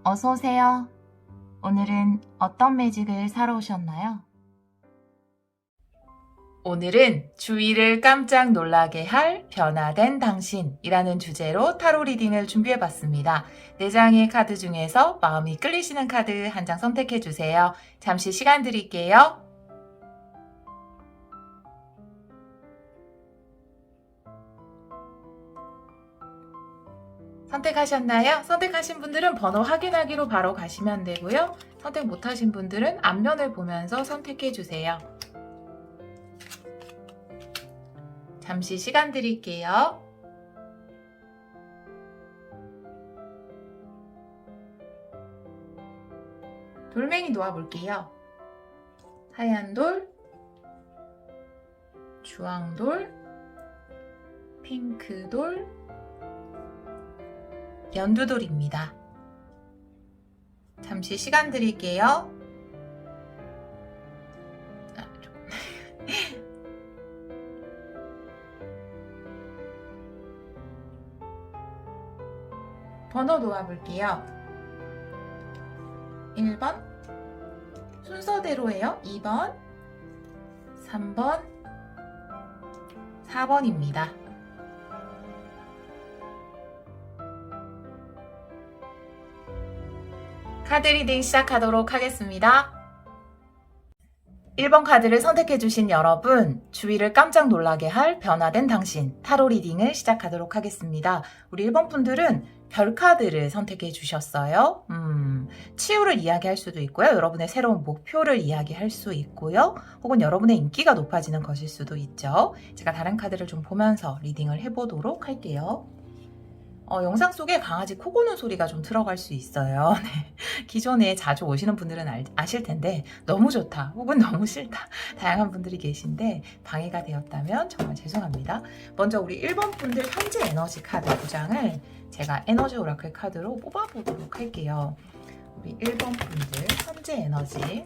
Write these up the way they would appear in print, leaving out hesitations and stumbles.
어서 오세요. 오늘은 어떤 매직을 사러 오셨나요? 오늘은 주위를 깜짝 놀라게 할 변화된 당신이라는 주제로 타로 리딩을 준비해봤습니다. 4장의 카드 중에서 마음이 끌리시는 카드 한 장 선택해주세요. 잠시 시간 드릴게요. 선택하셨나요? 선택하신 분들은 번호 확인하기로 바로 가시면 되고요. 선택 못하신 분들은 앞면을 보면서 선택해주세요. 잠시 시간 드릴게요. 돌멩이 놓아볼게요. 하얀 돌, 주황돌, 핑크돌, 연두돌입니다. 잠시 시간 드릴게요. 번호 놓아볼게요. 1번 순서대로예요. 2번 3번 4번입니다. 카드 리딩 시작하도록 하겠습니다. 1번 카드를 선택해주신 여러분, 주위를 깜짝 놀라게 할 변화된 당신, 타로 리딩을 시작하도록 하겠습니다. 우리 1번 분들은 별 카드를 선택해 주셨어요. 치유를 이야기할 수도 있고요. 여러분의 새로운 목표를 이야기할 수 있고요. 혹은 여러분의 인기가 높아지는 것일 수도 있죠. 제가 다른 카드를 좀 보면서 리딩을 해보도록 할게요. 영상 속에 강아지 코 고는 소리가 좀 들어갈 수 있어요. 네. 기존에 자주 오시는 분들은 아실 텐데 너무 좋다 혹은 너무 싫다 다양한 분들이 계신데 방해가 되었다면 정말 죄송합니다. 먼저 우리 1번 분들 현재 에너지 카드 2장을 제가 에너지 오라클 카드로 뽑아보도록 할게요. 우리 1번 분들 현재 에너지,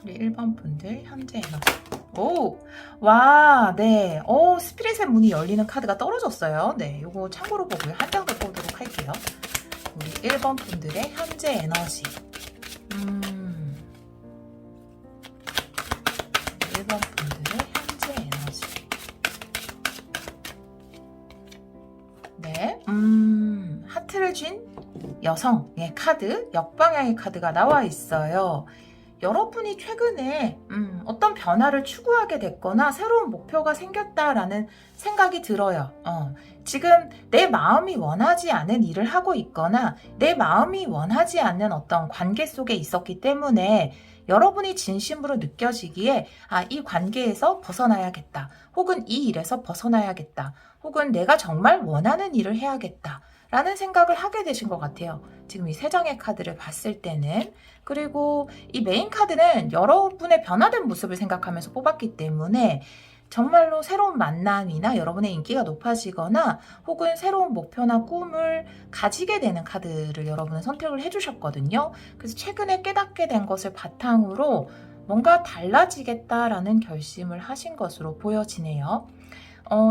우리 1번 분들 현재 에너지. 오! 와, 네. 스피릿의 문이 열리는 카드가 떨어졌어요. 네, 요거 참고로 보고요. 한 장 더 보도록 할게요. 우리 1번 분들의 현재 에너지. 1번 분들의 현재 에너지. 네, 하트를 쥔 여성의 카드, 역방향의 카드가 나와 있어요. 여러분이 최근에 어떤 변화를 추구하게 됐거나 새로운 목표가 생겼다라는 생각이 들어요. 지금 내 마음이 원하지 않은 일을 하고 있거나 내 마음이 원하지 않는 어떤 관계 속에 있었기 때문에 여러분이 진심으로 느껴지기에 이 관계에서 벗어나야겠다. 혹은 이 일에서 벗어나야겠다. 혹은 내가 정말 원하는 일을 해야겠다. 라는 생각을 하게 되신 것 같아요. 지금 이 3장의 카드를 봤을 때는. 그리고 이 메인 카드는 여러분의 변화된 모습을 생각하면서 뽑았기 때문에 정말로 새로운 만남이나 여러분의 인기가 높아지거나 혹은 새로운 목표나 꿈을 가지게 되는 카드를 여러분은 선택을 해주셨거든요. 그래서 최근에 깨닫게 된 것을 바탕으로 뭔가 달라지겠다라는 결심을 하신 것으로 보여지네요.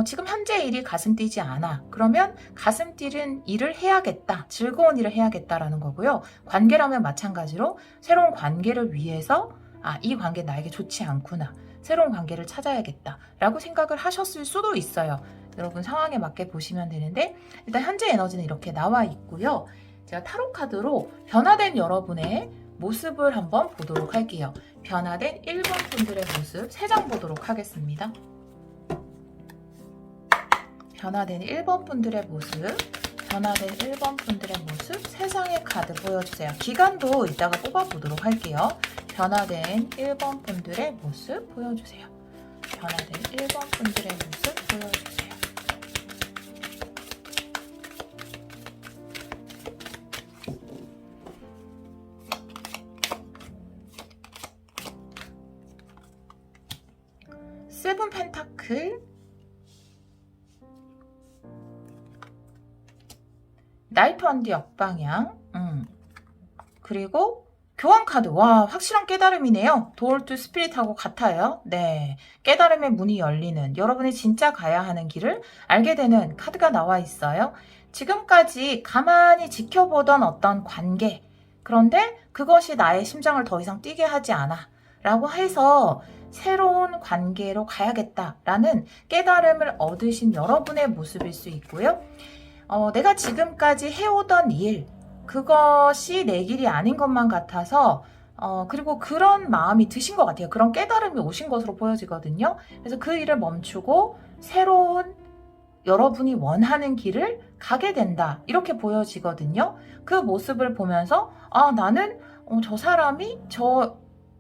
지금 현재 일이 가슴 뛰지 않아. 그러면 가슴 뛰는 일을 해야겠다. 즐거운 일을 해야겠다라는 거고요. 관계라면 마찬가지로 새로운 관계를 위해서 이 관계 나에게 좋지 않구나. 새로운 관계를 찾아야겠다. 라고 생각을 하셨을 수도 있어요. 여러분 상황에 맞게 보시면 되는데 일단 현재 에너지는 이렇게 나와 있고요. 제가 타로 카드로 변화된 여러분의 모습을 한번 보도록 할게요. 변화된 1번 분들의 모습 3장 보도록 하겠습니다. 변화된 1번 분들의 모습, 변화된 1번 분들의 모습 3장의 카드 보여주세요. 기간도 이따가 뽑아보도록 할게요. 변화된 1번 분들의 모습 보여주세요. 변화된 1번 분들의 모습 보여주세요. 세븐 펜타클, 나이트 원디 역방향, 그리고 교환 카드. 와, 확실한 깨달음이네요. 도어 투 스피릿하고 같아요. 네. 깨달음의 문이 열리는, 여러분이 진짜 가야 하는 길을 알게 되는 카드가 나와 있어요. 지금까지 가만히 지켜보던 어떤 관계. 그런데 그것이 나의 심장을 더 이상 뛰게 하지 않아. 라고 해서 새로운 관계로 가야겠다라는 깨달음을 얻으신 여러분의 모습일 수 있고요. 내가 지금까지 해오던 일, 그것이 내 길이 아닌 것만 같아서 그리고 그런 마음이 드신 것 같아요. 그런 깨달음이 오신 것으로 보여지거든요. 그래서 그 일을 멈추고 새로운 여러분이 원하는 길을 가게 된다. 이렇게 보여지거든요. 그 모습을 보면서 나는 저 사람이 저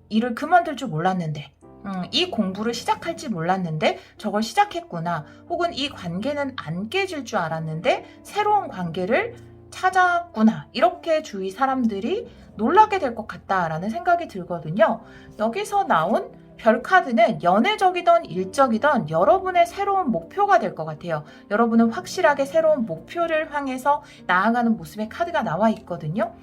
일을 그만둘 줄 몰랐는데 이 공부를 시작할지 몰랐는데 저걸 시작했구나. 혹은 이 관계는 안 깨질 줄 알았는데 새로운 관계를 찾았구나. 이렇게 주위 사람들이 놀라게 될 것 같다라는 생각이 들거든요. 여기서 나온 별 카드는 연애적이든 일적이든 여러분의 새로운 목표가 될 것 같아요. 여러분은 확실하게 새로운 목표를 향해서 나아가는 모습의 카드가 나와 있거든요.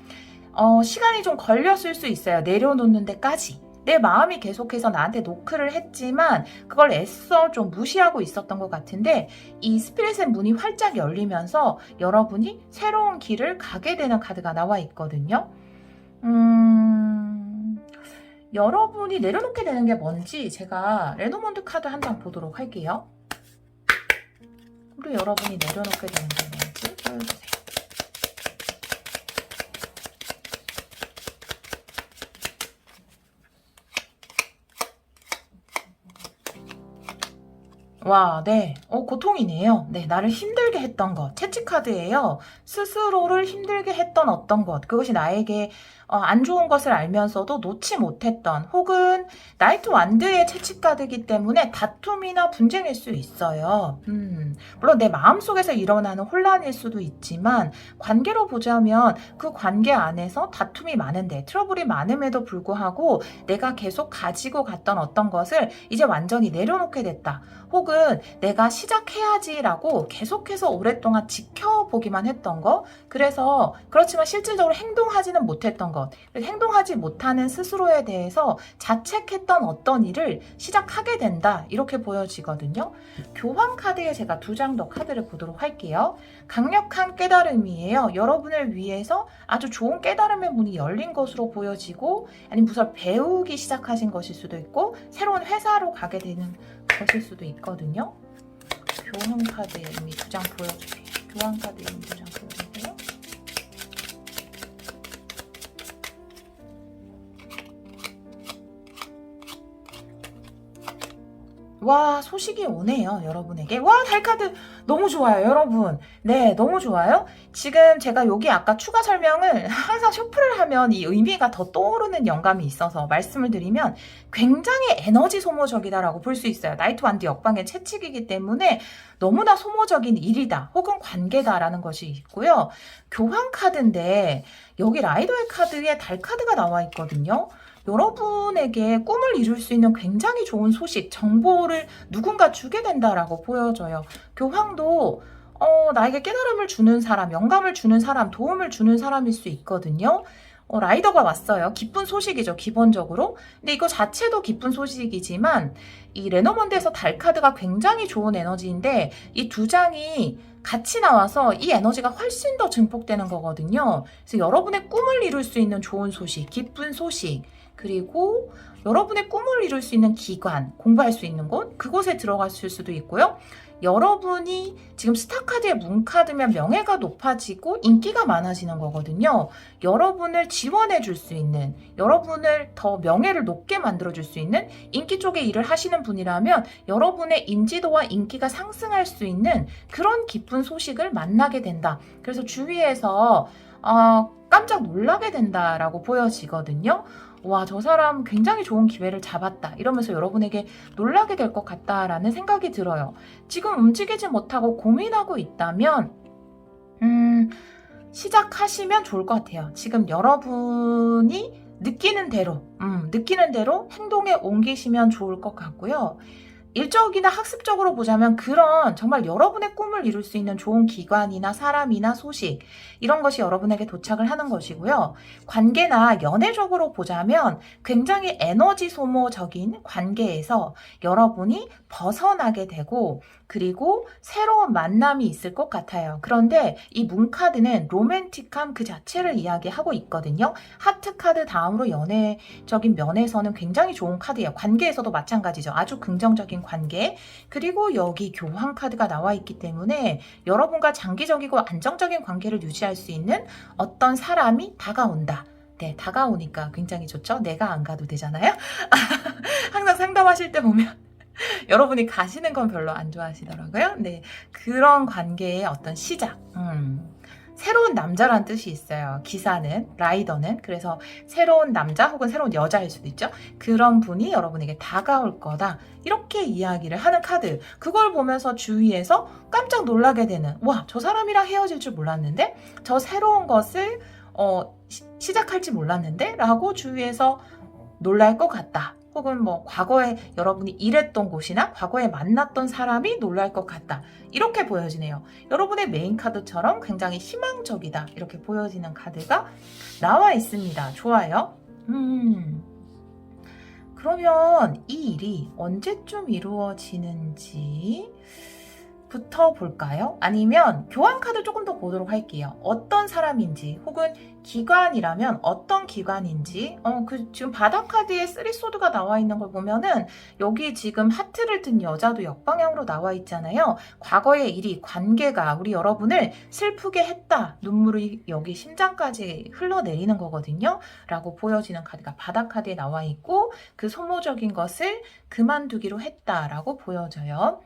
시간이 좀 걸렸을 수 있어요. 내려놓는 데까지. 내 마음이 계속해서 나한테 노크를 했지만 그걸 애써 좀 무시하고 있었던 것 같은데 이 스피릿의 문이 활짝 열리면서 여러분이 새로운 길을 가게 되는 카드가 나와 있거든요. 여러분이 내려놓게 되는 게 뭔지 제가 레노먼드 카드 한 장 보도록 할게요. 우리 여러분이 내려놓게 되는 게 뭔지 보여주세요. 와, 네. 고통이네요. 네, 나를 힘들게 했던 것. 채찍카드예요. 스스로를 힘들게 했던 어떤 것. 그것이 나에게 안 좋은 것을 알면서도 놓지 못했던 혹은 나이트 완드의 채찍카드이기 때문에 다툼이나 분쟁일 수 있어요. 물론 내 마음속에서 일어나는 혼란일 수도 있지만 관계로 보자면 그 관계 안에서 다툼이 많은데 트러블이 많음에도 불구하고 내가 계속 가지고 갔던 어떤 것을 이제 완전히 내려놓게 됐다. 혹은 내가 시작해야지라고 계속해서 오랫동안 지켜보기만 했던 거. 그래서 그렇지만 실질적으로 행동하지는 못했던 것. 행동하지 못하는 스스로에 대해서 자책했던 어떤 일을 시작하게 된다. 이렇게 보여지거든요. 교환 카드에 제가 2장 더 카드를 보도록 할게요. 강력한 깨달음이에요. 여러분을 위해서 아주 좋은 깨달음의 문이 열린 것으로 보여지고 아니면 무슨 배우기 시작하신 것일 수도 있고 새로운 회사로 가게 되는 것일 수도 있거든요. 교환 카드에 이미 2장 보여주세요. 교환 카드에 이미 2장 보여주세요. 와, 소식이 오네요, 여러분에게. 와, 달카드 너무 좋아요, 여러분. 네, 너무 좋아요. 지금 제가 여기 아까 추가 설명을 항상 셔플을 하면 이 의미가 더 떠오르는 영감이 있어서 말씀을 드리면 굉장히 에너지 소모적이다라고 볼 수 있어요. 나이트 완드 역방의 채찍이기 때문에 너무나 소모적인 일이다, 혹은 관계다라는 것이 있고요. 교환 카드인데 여기 라이더의 카드에 달 카드가 나와 있거든요. 여러분에게 꿈을 이룰 수 있는 굉장히 좋은 소식, 정보를 누군가 주게 된다라고 보여져요. 교황도 나에게 깨달음을 주는 사람, 영감을 주는 사람, 도움을 주는 사람일 수 있거든요. 라이더가 왔어요. 기쁜 소식이죠, 기본적으로. 근데 이거 자체도 기쁜 소식이지만 이 레노먼드에서 달 카드가 굉장히 좋은 에너지인데 이 2장이 같이 나와서 이 에너지가 훨씬 더 증폭되는 거거든요. 그래서 여러분의 꿈을 이룰 수 있는 좋은 소식, 기쁜 소식, 그리고 여러분의 꿈을 이룰 수 있는 기관, 공부할 수 있는 곳, 그곳에 들어갔을 수도 있고요. 여러분이 지금 스타카드의 문카드면 명예가 높아지고 인기가 많아지는 거거든요. 여러분을 지원해 줄 수 있는, 여러분을 더 명예를 높게 만들어 줄 수 있는 인기 쪽에 일을 하시는 분이라면 여러분의 인지도와 인기가 상승할 수 있는 그런 기쁜 소식을 만나게 된다. 그래서 주위에서 깜짝 놀라게 된다라고 보여지거든요. 와, 저 사람 굉장히 좋은 기회를 잡았다, 이러면서 여러분에게 놀라게 될 것 같다라는 생각이 들어요. 지금 움직이지 못하고 고민하고 있다면 시작하시면 좋을 것 같아요. 지금 여러분이 느끼는 대로 행동에 옮기시면 좋을 것 같고요. 일적이나 학습적으로 보자면 그런 정말 여러분의 꿈을 이룰 수 있는 좋은 기관이나 사람이나 소식 이런 것이 여러분에게 도착을 하는 것이고요. 관계나 연애적으로 보자면 굉장히 에너지 소모적인 관계에서 여러분이 벗어나게 되고 그리고 새로운 만남이 있을 것 같아요. 그런데 이 문카드는 로맨틱함 그 자체를 이야기하고 있거든요. 하트 카드 다음으로 연애적인 면에서는 굉장히 좋은 카드예요. 관계에서도 마찬가지죠. 아주 긍정적인 관계. 그리고 여기 교환 카드가 나와 있기 때문에 여러분과 장기적이고 안정적인 관계를 유지할 수 있는 어떤 사람이 다가온다. 네, 다가오니까 굉장히 좋죠. 내가 안 가도 되잖아요. 항상 상담하실 때 보면 여러분이 가시는 건 별로 안 좋아하시더라고요. 네, 그런 관계의 어떤 시작. 새로운 남자란 뜻이 있어요. 기사는, 라이더는. 그래서 새로운 남자 혹은 새로운 여자일 수도 있죠. 그런 분이 여러분에게 다가올 거다. 이렇게 이야기를 하는 카드. 그걸 보면서 주위에서 깜짝 놀라게 되는, 와, 저 사람이랑 헤어질 줄 몰랐는데? 저 새로운 것을 시작할지 몰랐는데? 라고 주위에서 놀랄 것 같다. 혹은 뭐 과거에 여러분이 일했던 곳이나 과거에 만났던 사람이 놀랄 것 같다. 이렇게 보여지네요. 여러분의 메인 카드처럼 굉장히 희망적이다. 이렇게 보여지는 카드가 나와 있습니다. 좋아요. 그러면 이 일이 언제쯤 이루어지는지 부터 볼까요? 아니면 교환 카드 조금 더 보도록 할게요. 어떤 사람인지 혹은 기관이라면 어떤 기관인지 지금 바닥 카드에 쓰리소드가 나와 있는 걸 보면은 여기 지금 하트를 든 여자도 역방향으로 나와 있잖아요. 과거의 일이 관계가 우리 여러분을 슬프게 했다. 눈물이 여기 심장까지 흘러내리는 거거든요. 라고 보여지는 카드가 바닥 카드에 나와 있고 그 소모적인 것을 그만두기로 했다라고 보여져요.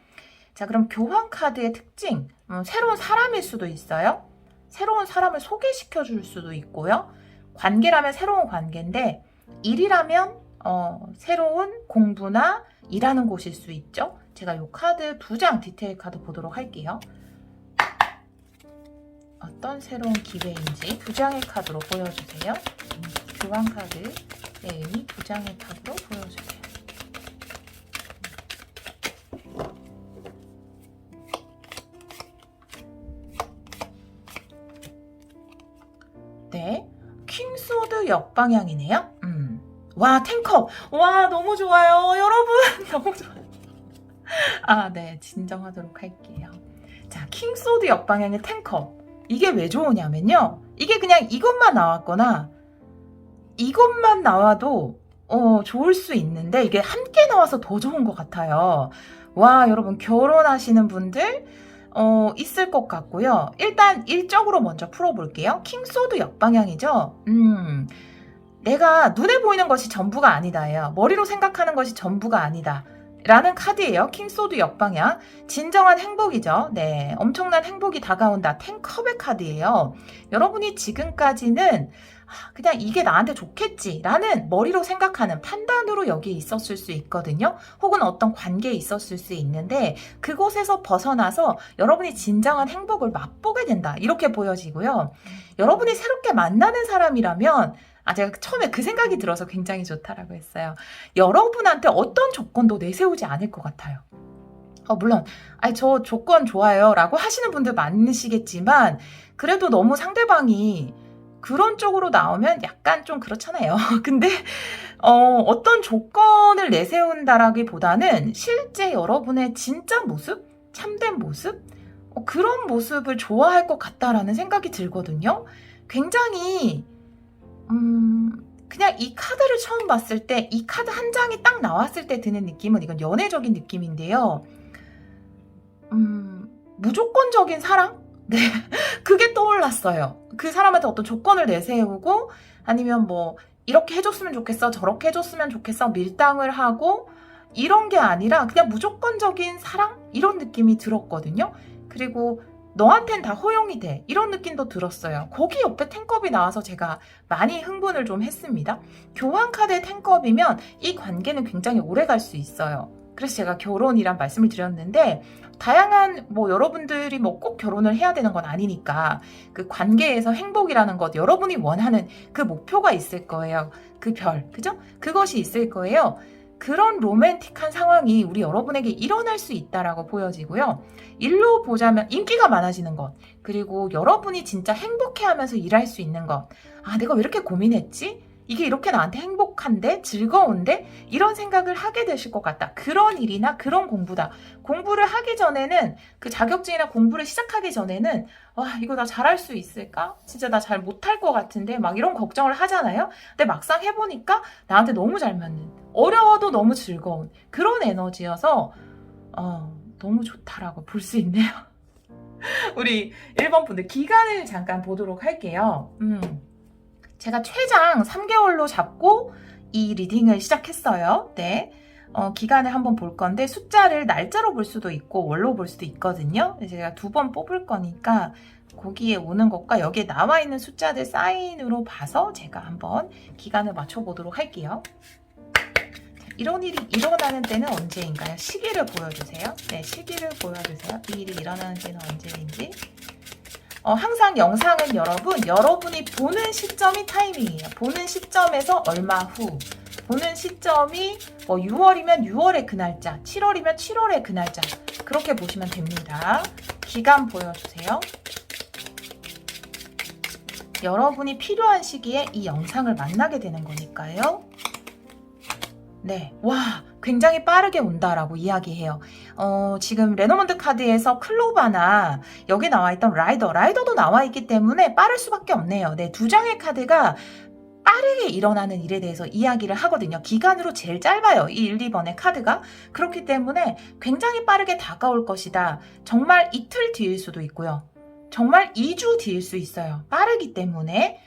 자, 그럼 교환 카드의 특징, 새로운 사람일 수도 있어요. 새로운 사람을 소개시켜 줄 수도 있고요. 관계라면 새로운 관계인데 일이라면 새로운 공부나 일하는 곳일 수 있죠. 제가 이 카드 2장 디테일 카드 보도록 할게요. 어떤 새로운 기회인지 2장의 카드로 보여주세요. 교환 카드의 의미 2장의 카드로 보여주세요. 네, 퀸소드 역방향이네요. 와, 탱컵. 와, 너무 좋아요. 여러분, 너무 좋아요. 아, 네, 진정하도록 할게요. 자, 킹소드 역방향의 탱컵. 이게 왜 좋으냐면요. 이게 그냥 이것만 나왔거나 이것만 나와도 좋을 수 있는데 이게 함께 나와서 더 좋은 것 같아요. 와, 여러분 결혼하시는 분들 있을 것 같고요. 일단 일적으로 먼저 풀어볼게요. 킹소드 역방향이죠. 내가 눈에 보이는 것이 전부가 아니다예요. 머리로 생각하는 것이 전부가 아니다. 라는 카드예요. 킹소드 역방향. 진정한 행복이죠. 네, 엄청난 행복이 다가온다. 10컵의 카드예요. 여러분이 지금까지는 그냥 이게 나한테 좋겠지 라는 머리로 생각하는 판단으로 여기에 있었을 수 있거든요. 혹은 어떤 관계에 있었을 수 있는데 그곳에서 벗어나서 여러분이 진정한 행복을 맛보게 된다. 이렇게 보여지고요. 여러분이 새롭게 만나는 사람이라면 제가 처음에 그 생각이 들어서 굉장히 좋다라고 했어요. 여러분한테 어떤 조건도 내세우지 않을 것 같아요. 물론 저 조건 좋아요 라고 하시는 분들 많으시겠지만 그래도 너무 상대방이 그런 쪽으로 나오면 약간 좀 그렇잖아요. 근데 어떤 조건을 내세운다라기보다는 실제 여러분의 진짜 모습, 참된 모습, 그런 모습을 좋아할 것 같다라는 생각이 들거든요. 굉장히 그냥 이 카드를 처음 봤을 때 이 카드 한 장이 딱 나왔을 때 드는 느낌은 이건 연애적인 느낌인데요. 무조건적인 사랑? 네, 그게 떠올랐어요. 그 사람한테 어떤 조건을 내세우고 아니면 뭐 이렇게 해줬으면 좋겠어, 저렇게 해줬으면 좋겠어, 밀당을 하고 이런 게 아니라 그냥 무조건적인 사랑? 이런 느낌이 들었거든요. 그리고 너한텐 다 허용이 돼. 이런 느낌도 들었어요. 거기 옆에 탱컵이 나와서 제가 많이 흥분을 좀 했습니다. 교환 카드의 탱컵이면 이 관계는 굉장히 오래 갈 수 있어요. 그래서 제가 결혼이란 말씀을 드렸는데 다양한 여러분들이 꼭 결혼을 해야 되는 건 아니니까 그 관계에서 행복이라는 것 여러분이 원하는 그 목표가 있을 거예요. 그 별, 그죠? 그것이 있을 거예요. 그런 로맨틱한 상황이 우리 여러분에게 일어날 수 있다라고 보여지고요. 일로 보자면 인기가 많아지는 것, 그리고 여러분이 진짜 행복해하면서 일할 수 있는 것. 아, 내가 왜 이렇게 고민했지? 이게 이렇게 나한테 행복한데? 즐거운데? 이런 생각을 하게 되실 것 같다. 그런 일이나 그런 공부다. 공부를 하기 전에는, 그 자격증이나 공부를 시작하기 전에는 와, 이거 나 잘할 수 있을까? 진짜 나 잘 못할 것 같은데? 막 이런 걱정을 하잖아요. 근데 막상 해보니까 나한테 너무 잘 맞는, 어려워도 너무 즐거운 그런 에너지여서 너무 좋다라고 볼 수 있네요. 우리 1번 분들 기간을 잠깐 보도록 할게요. 제가 최장 3개월로 잡고 이 리딩을 시작했어요. 네. 기간을 한번 볼 건데 숫자를 날짜로 볼 수도 있고 월로 볼 수도 있거든요. 제가 2번 뽑을 거니까 거기에 오는 것과 여기에 나와 있는 숫자들 사인으로 봐서 제가 한번 기간을 맞춰보도록 할게요. 이런 일이 일어나는 때는 언제인가요? 시기를 보여주세요. 네, 시기를 보여주세요. 이 일이 일어나는 때는 언제인지. 항상 영상은 여러분이 보는 시점이 타이밍이에요. 보는 시점에서 얼마 후. 보는 시점이 뭐 6월이면 6월의 그 날짜, 7월이면 7월의 그 날짜. 그렇게 보시면 됩니다. 기간 보여주세요. 여러분이 필요한 시기에 이 영상을 만나게 되는 거니까요. 네, 와, 굉장히 빠르게 온다라고 이야기해요. 지금 레노먼드 카드에서 클로바나 여기 나와 있던 라이더도 나와 있기 때문에 빠를 수밖에 없네요. 네, 2장의 카드가 빠르게 일어나는 일에 대해서 이야기를 하거든요. 기간으로 제일 짧아요. 이 1, 2번의 카드가. 그렇기 때문에 굉장히 빠르게 다가올 것이다. 정말 이틀 뒤일 수도 있고요. 정말 2주 뒤일 수 있어요. 빠르기 때문에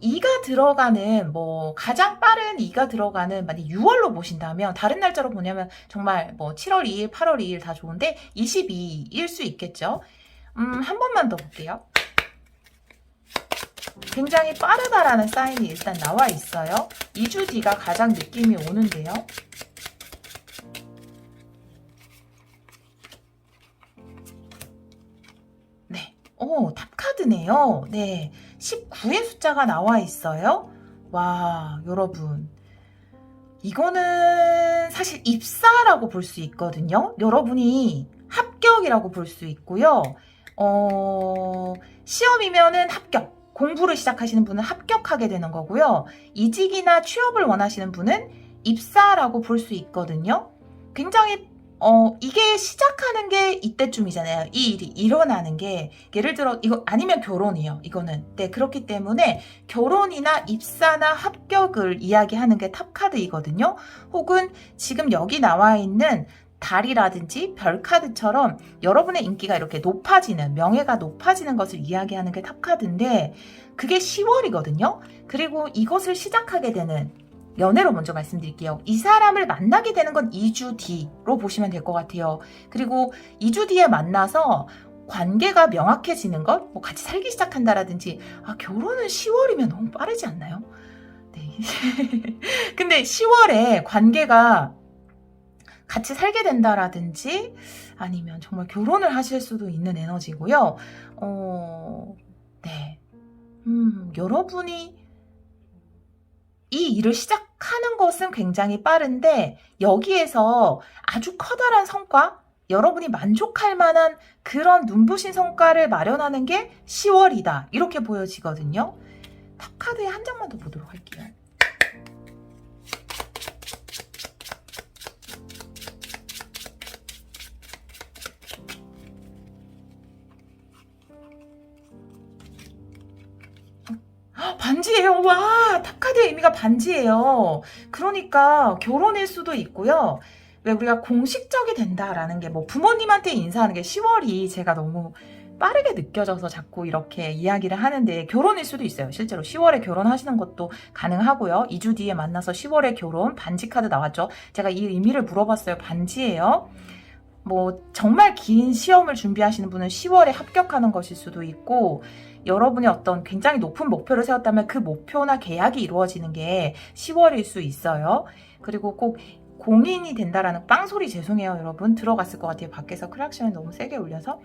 2가 들어가는, 가장 빠른 2가 들어가는, 만약 6월로 보신다면, 다른 날짜로 보냐면, 정말 7월 2일, 8월 2일 다 좋은데, 22일 수 있겠죠? 한 번만 더 볼게요. 굉장히 빠르다라는 사인이 일단 나와 있어요. 2주 뒤가 가장 느낌이 오는데요. 네. 탑카드네요. 네. 19의 숫자가 나와 있어요. 와, 여러분. 이거는 사실 입사라고 볼 수 있거든요. 여러분이 합격이라고 볼 수 있고요. 시험이면은 합격. 공부를 시작하시는 분은 합격하게 되는 거고요. 이직이나 취업을 원하시는 분은 입사라고 볼 수 있거든요. 굉장히 이게 시작하는 게 이때쯤이잖아요. 이 일이 일어나는 게, 예를 들어 이거 아니면 결혼이에요. 이거는. 네, 그렇기 때문에 결혼이나 입사나 합격을 이야기하는 게 탑카드이거든요. 혹은 지금 여기 나와 있는 달이라든지 별카드처럼 여러분의 인기가 이렇게 높아지는, 명예가 높아지는 것을 이야기하는 게 탑카드인데, 그게 10월이거든요. 그리고 이것을 시작하게 되는, 연애로 먼저 말씀드릴게요. 이 사람을 만나게 되는 건 2주 뒤로 보시면 될 것 같아요. 그리고 2주 뒤에 만나서 관계가 명확해지는 것, 같이 살기 시작한다라든지, 결혼은 10월이면 너무 빠르지 않나요? 네. 근데 10월에 관계가 같이 살게 된다라든지, 아니면 정말 결혼을 하실 수도 있는 에너지고요. 네. 여러분이 이 일을 시작하는 것은 굉장히 빠른데, 여기에서 아주 커다란 성과, 여러분이 만족할 만한 그런 눈부신 성과를 마련하는 게 10월이다. 이렇게 보여지거든요. 탑카드에 한 장만 더 보도록 할게요. 반지예요. 와, 탑카드의 의미가 반지예요. 그러니까 결혼일 수도 있고요. 왜 우리가 공식적이 된다라는 게, 부모님한테 인사하는 게 10월이 제가 너무 빠르게 느껴져서 자꾸 이렇게 이야기를 하는데, 결혼일 수도 있어요. 실제로 10월에 결혼하시는 것도 가능하고요. 2주 뒤에 만나서 10월에 결혼, 반지 카드 나왔죠. 제가 이 의미를 물어봤어요. 반지예요. 정말 긴 시험을 준비하시는 분은 10월에 합격하는 것일 수도 있고, 여러분이 어떤 굉장히 높은 목표를 세웠다면 그 목표나 계약이 이루어지는 게 10월일 수 있어요. 그리고 꼭 공인이 된다라는 빵소리 죄송해요 여러분. 들어갔을 것 같아요. 밖에서 크락션이 너무 세게 울려서.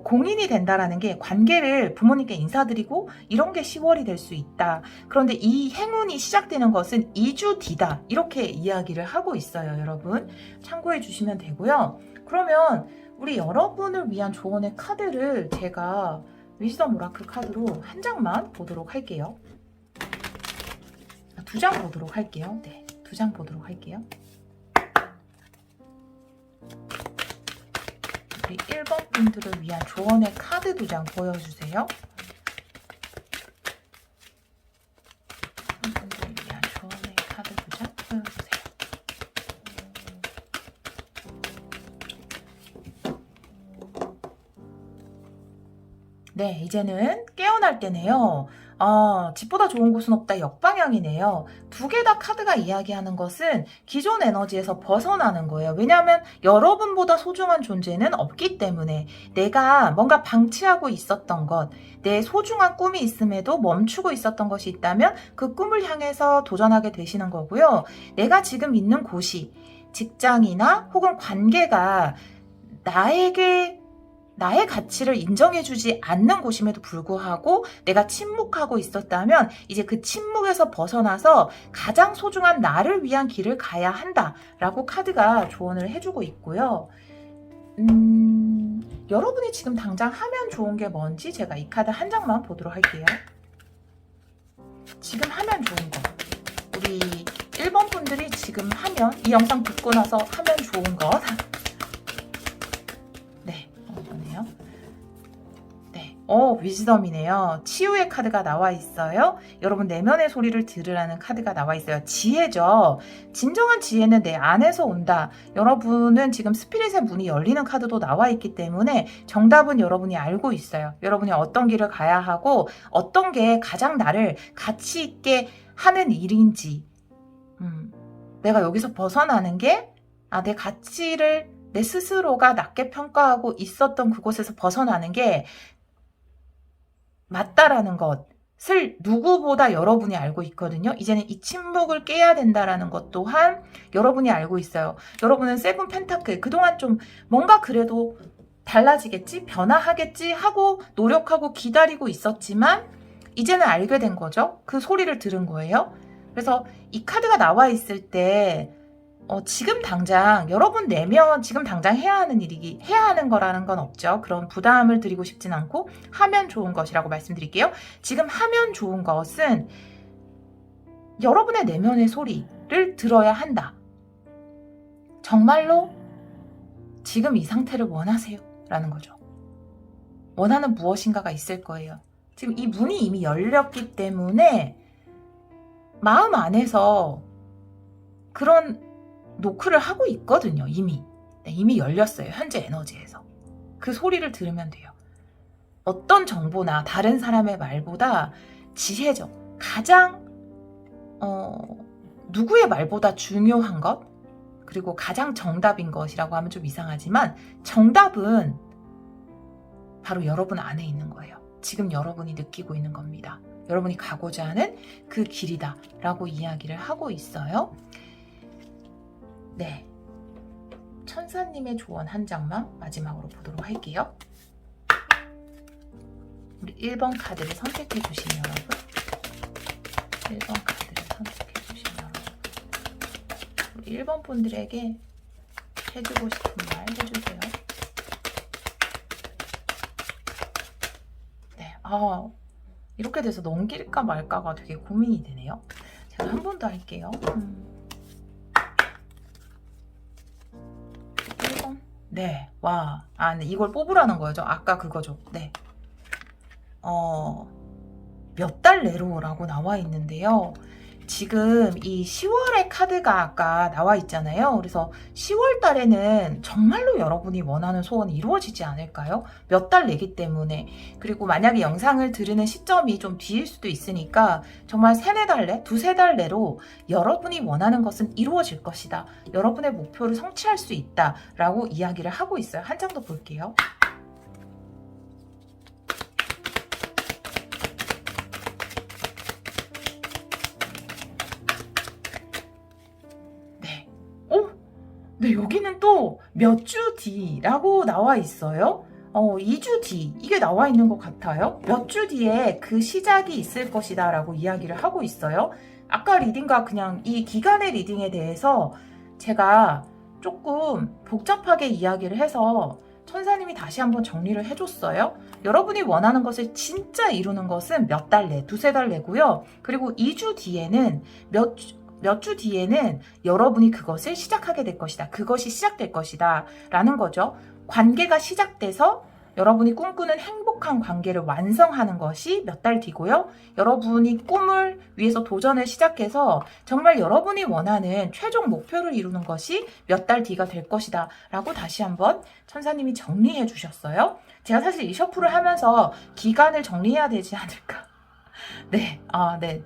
공인이 된다라는 게 관계를 부모님께 인사드리고 이런 게 10월이 될 수 있다. 그런데 이 행운이 시작되는 것은 2주 뒤다. 이렇게 이야기를 하고 있어요 여러분. 참고해 주시면 되고요. 그러면 우리 여러분을 위한 조언의 카드를 제가 위즈덤 오라클 카드로 한 장만 보도록 할게요. 두 장 보도록 할게요. 네, 두 장 보도록 할게요. 우리 1번 분들을 위한 조언의 카드 두 장 보여주세요. 분들을 위한 조언의 카드 두 장 보여주세요. 네, 이제는 깨어날 때네요. 집보다 좋은 곳은 없다. 역방향이네요. 두 개 다 카드가 이야기하는 것은 기존 에너지에서 벗어나는 거예요. 왜냐하면 여러분보다 소중한 존재는 없기 때문에 내가 뭔가 방치하고 있었던 것, 내 소중한 꿈이 있음에도 멈추고 있었던 것이 있다면 그 꿈을 향해서 도전하게 되시는 거고요. 내가 지금 있는 곳이 직장이나 혹은 관계가 나의 가치를 인정해주지 않는 곳임에도 불구하고 내가 침묵하고 있었다면 이제 그 침묵에서 벗어나서 가장 소중한 나를 위한 길을 가야 한다라고 카드가 조언을 해주고 있고요. 여러분이 지금 당장 하면 좋은 게 뭔지 제가 이 카드 한 장만 보도록 할게요. 지금 하면 좋은 거. 우리 1번 분들이 지금 하면 이 영상 듣고 나서 하면 좋은 것. 위즈덤이네요. 치유의 카드가 나와 있어요. 여러분 내면의 소리를 들으라는 카드가 나와 있어요. 지혜죠. 진정한 지혜는 내 안에서 온다. 여러분은 지금 스피릿의 문이 열리는 카드도 나와 있기 때문에 정답은 여러분이 알고 있어요. 여러분이 어떤 길을 가야 하고 어떤 게 가장 나를 가치 있게 하는 일인지 내가 여기서 벗어나는 게 내 가치를 내 스스로가 낮게 평가하고 있었던 그곳에서 벗어나는 게 맞다라는 것을 누구보다 여러분이 알고 있거든요. 이제는 이 침묵을 깨야 된다라는 것 또한 여러분이 알고 있어요. 여러분은 세븐 펜타클 그동안 좀 뭔가 그래도 달라지겠지? 변화하겠지? 하고 노력하고 기다리고 있었지만 이제는 알게 된 거죠. 그 소리를 들은 거예요. 그래서 이 카드가 나와 있을 때 지금 당장 여러분 내면 지금 당장 해야 하는 거라는 건 없죠. 그런 부담을 드리고 싶진 않고 하면 좋은 것이라고 말씀드릴게요. 지금 하면 좋은 것은 여러분의 내면의 소리를 들어야 한다. 정말로 지금 이 상태를 원하세요? 라는 거죠. 원하는 무엇인가가 있을 거예요. 지금 이 문이 이미 열렸기 때문에 마음 안에서 그런 노크를 하고 있거든요. 이미 열렸어요. 현재 에너지에서. 그 소리를 들으면 돼요. 어떤 정보나 다른 사람의 말보다 지혜죠. 가장 누구의 말보다 중요한 것 그리고 가장 정답인 것이라고 하면 좀 이상하지만 정답은 바로 여러분 안에 있는 거예요. 지금 여러분이 느끼고 있는 겁니다. 여러분이 가고자 하는 그 길이다 라고 이야기를 하고 있어요. 네, 천사님의 조언 한 장만 마지막으로 보도록 할게요. 우리 1번 카드를 선택해 주신 여러분 1번 카드를 선택해 주신 여러분 우리 1번 분들에게 해주고 싶은 말 해주세요. 네, 이렇게 돼서 넘길까 말까가 되게 고민이 되네요. 제가 한 번 더 할게요. 1번. 네, 와. 네, 이걸 뽑으라는 거죠. 아까 그거죠. 네. 몇 달 내로라고 나와 있는데요. 지금 이 10월의 카드가 아까 나와 있잖아요. 그래서 10월 달에는 정말로 여러분이 원하는 소원이 이루어지지 않을까요? 몇 달 내기 때문에. 그리고 만약에 영상을 들으는 시점이 좀 뒤일 수도 있으니까 정말 3-4달 내, 2-3달 내로 여러분이 원하는 것은 이루어질 것이다. 여러분의 목표를 성취할 수 있다. 라고 이야기를 하고 있어요. 한 장 더 볼게요. 몇 주 뒤라고 나와 있어요. 2주 뒤 이게 나와 있는 것 같아요. 몇 주 뒤에 그 시작이 있을 것이다 라고 이야기를 하고 있어요. 아까 리딩과 그냥 이 기간의 리딩에 대해서 제가 조금 복잡하게 이야기를 해서 천사님이 다시 한번 정리를 해줬어요. 여러분이 원하는 것을 진짜 이루는 것은 몇 달 내, 두세 달 내고요. 그리고 2주 뒤에는 몇 주 뒤에는 여러분이 그것을 시작하게 될 것이다. 그것이 시작될 것이다. 라는 거죠. 관계가 시작돼서 여러분이 꿈꾸는 행복한 관계를 완성하는 것이 몇 달 뒤고요. 여러분이 꿈을 위해서 도전을 시작해서 정말 여러분이 원하는 최종 목표를 이루는 것이 몇 달 뒤가 될 것이다. 라고 다시 한번 천사님이 정리해 주셨어요. 제가 사실 이 셔플을 하면서 기간을 정리해야 되지 않을까. 네, 네.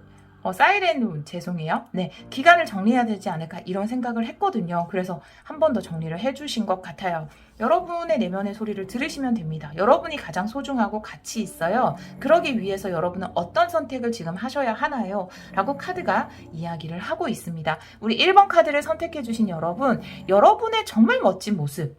사이렌 죄송해요. 네, 기간을 정리해야 되지 않을까 이런 생각을 했거든요. 그래서 한 번 더 정리를 해주신 것 같아요. 여러분의 내면의 소리를 들으시면 됩니다. 여러분이 가장 소중하고 가치 있어요. 그러기 위해서 여러분은 어떤 선택을 지금 하셔야 하나요? 라고 카드가 이야기를 하고 있습니다. 우리 1번 카드를 선택해 주신 여러분, 여러분의 정말 멋진 모습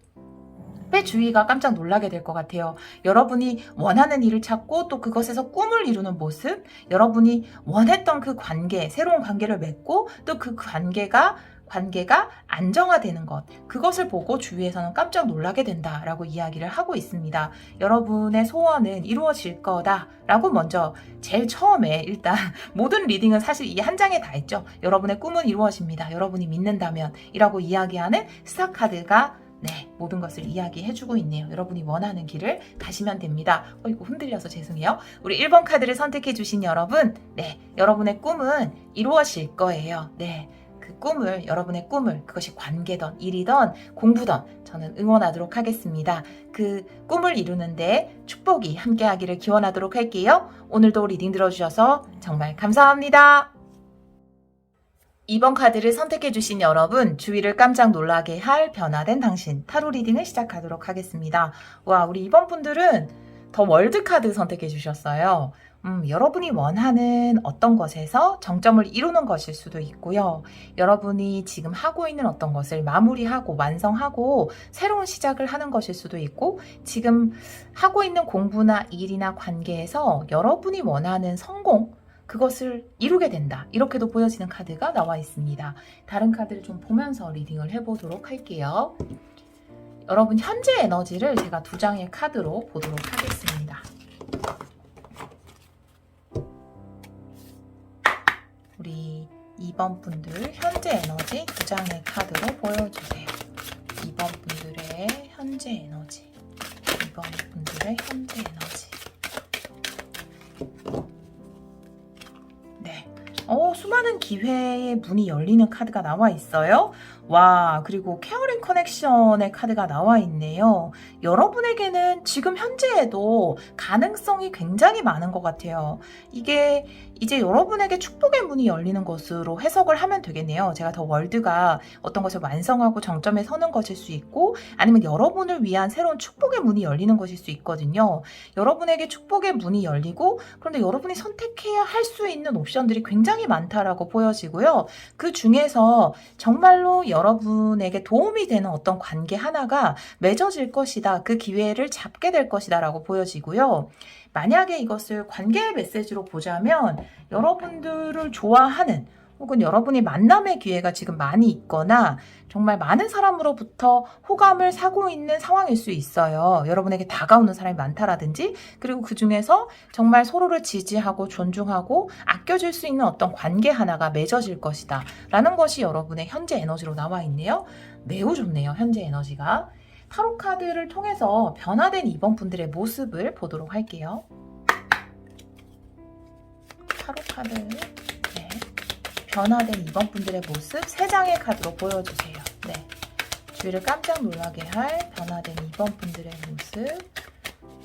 주위가 깜짝 놀라게 될 것 같아요. 여러분이 원하는 일을 찾고 또 그것에서 꿈을 이루는 모습, 여러분이 원했던 그 관계, 새로운 관계를 맺고 또 그 관계가 안정화되는 것, 그것을 보고 주위에서는 깜짝 놀라게 된다라고 이야기를 하고 있습니다. 여러분의 소원은 이루어질 거다라고 먼저 제일 처음에 일단 모든 리딩은 사실 이 한 장에 다 있죠. 여러분의 꿈은 이루어집니다. 여러분이 믿는다면 이라고 이야기하는 스타 카드가 네, 모든 것을 이야기해주고 있네요. 여러분이 원하는 길을 가시면 됩니다. 이거 흔들려서 죄송해요. 우리 1번 카드를 선택해주신 여러분, 네, 여러분의 꿈은 이루어질 거예요. 네, 그 꿈을, 여러분의 꿈을, 그것이 관계든 일이든 공부든 저는 응원하도록 하겠습니다. 그 꿈을 이루는데 축복이 함께하기를 기원하도록 할게요. 오늘도 리딩 들어주셔서 정말 감사합니다. 2번 카드를 선택해주신 여러분, 주위를 깜짝 놀라게 할 변화된 당신 타로 리딩을 시작하도록 하겠습니다. 와, 우리 2번 분들은 더 월드 카드 선택해주셨어요. 여러분이 원하는 어떤 것에서 정점을 이루는 것일 수도 있고요. 여러분이 지금 하고 있는 어떤 것을 마무리하고 완성하고 새로운 시작을 하는 것일 수도 있고, 지금 하고 있는 공부나 일이나 관계에서 여러분이 원하는 성공, 그것을 이루게 된다. 이렇게도 보여지는 카드가 나와 있습니다. 다른 카드를 좀 보면서 리딩을 해보도록 할게요. 여러분 현재 에너지를 제가 2장의 카드로 보도록 하겠습니다. 우리 2번 분들 현재 에너지 2장의 카드로 보여주세요. 2번 분들의 현재 에너지. 2번 분들의 현재 에너지. 네. 수많은 기회의 문이 열리는 카드가 나와 있어요. 와, 그리고 케어링 커넥션의 카드가 나와 있네요. 여러분에게는 지금 현재에도 가능성이 굉장히 많은 것 같아요. 이게 이제 여러분에게 축복의 문이 열리는 것으로 해석을 하면 되겠네요. 제가 더 월드가 어떤 것을 완성하고 정점에 서는 것일 수 있고, 아니면 여러분을 위한 새로운 축복의 문이 열리는 것일 수 있거든요. 여러분에게 축복의 문이 열리고, 그런데 여러분이 선택해야 할 수 있는 옵션들이 굉장히 많다라고 보여지고요. 그 중에서 정말로 여러분에게 도움이 되는 어떤 관계 하나가 맺어질 것이다. 그 기회를 잡게 될 것이다 라고 보여지고요. 만약에 이것을 관계의 메시지로 보자면 여러분들을 좋아하는 혹은 여러분이 만남의 기회가 지금 많이 있거나 정말 많은 사람으로부터 호감을 사고 있는 상황일 수 있어요. 여러분에게 다가오는 사람이 많다라든지, 그리고 그 중에서 정말 서로를 지지하고 존중하고 아껴줄 수 있는 어떤 관계 하나가 맺어질 것이다 라는 것이 여러분의 현재 에너지로 나와 있네요. 매우 좋네요, 현재 에너지가. 타로 카드를 통해서 변화된 2번 분들의 모습을 보도록 할게요. 타로 카드, 네. 변화된 2번 분들의 모습 3장의 카드로 보여주세요. 네. 주위를 깜짝 놀라게 할 변화된 2번 분들의 모습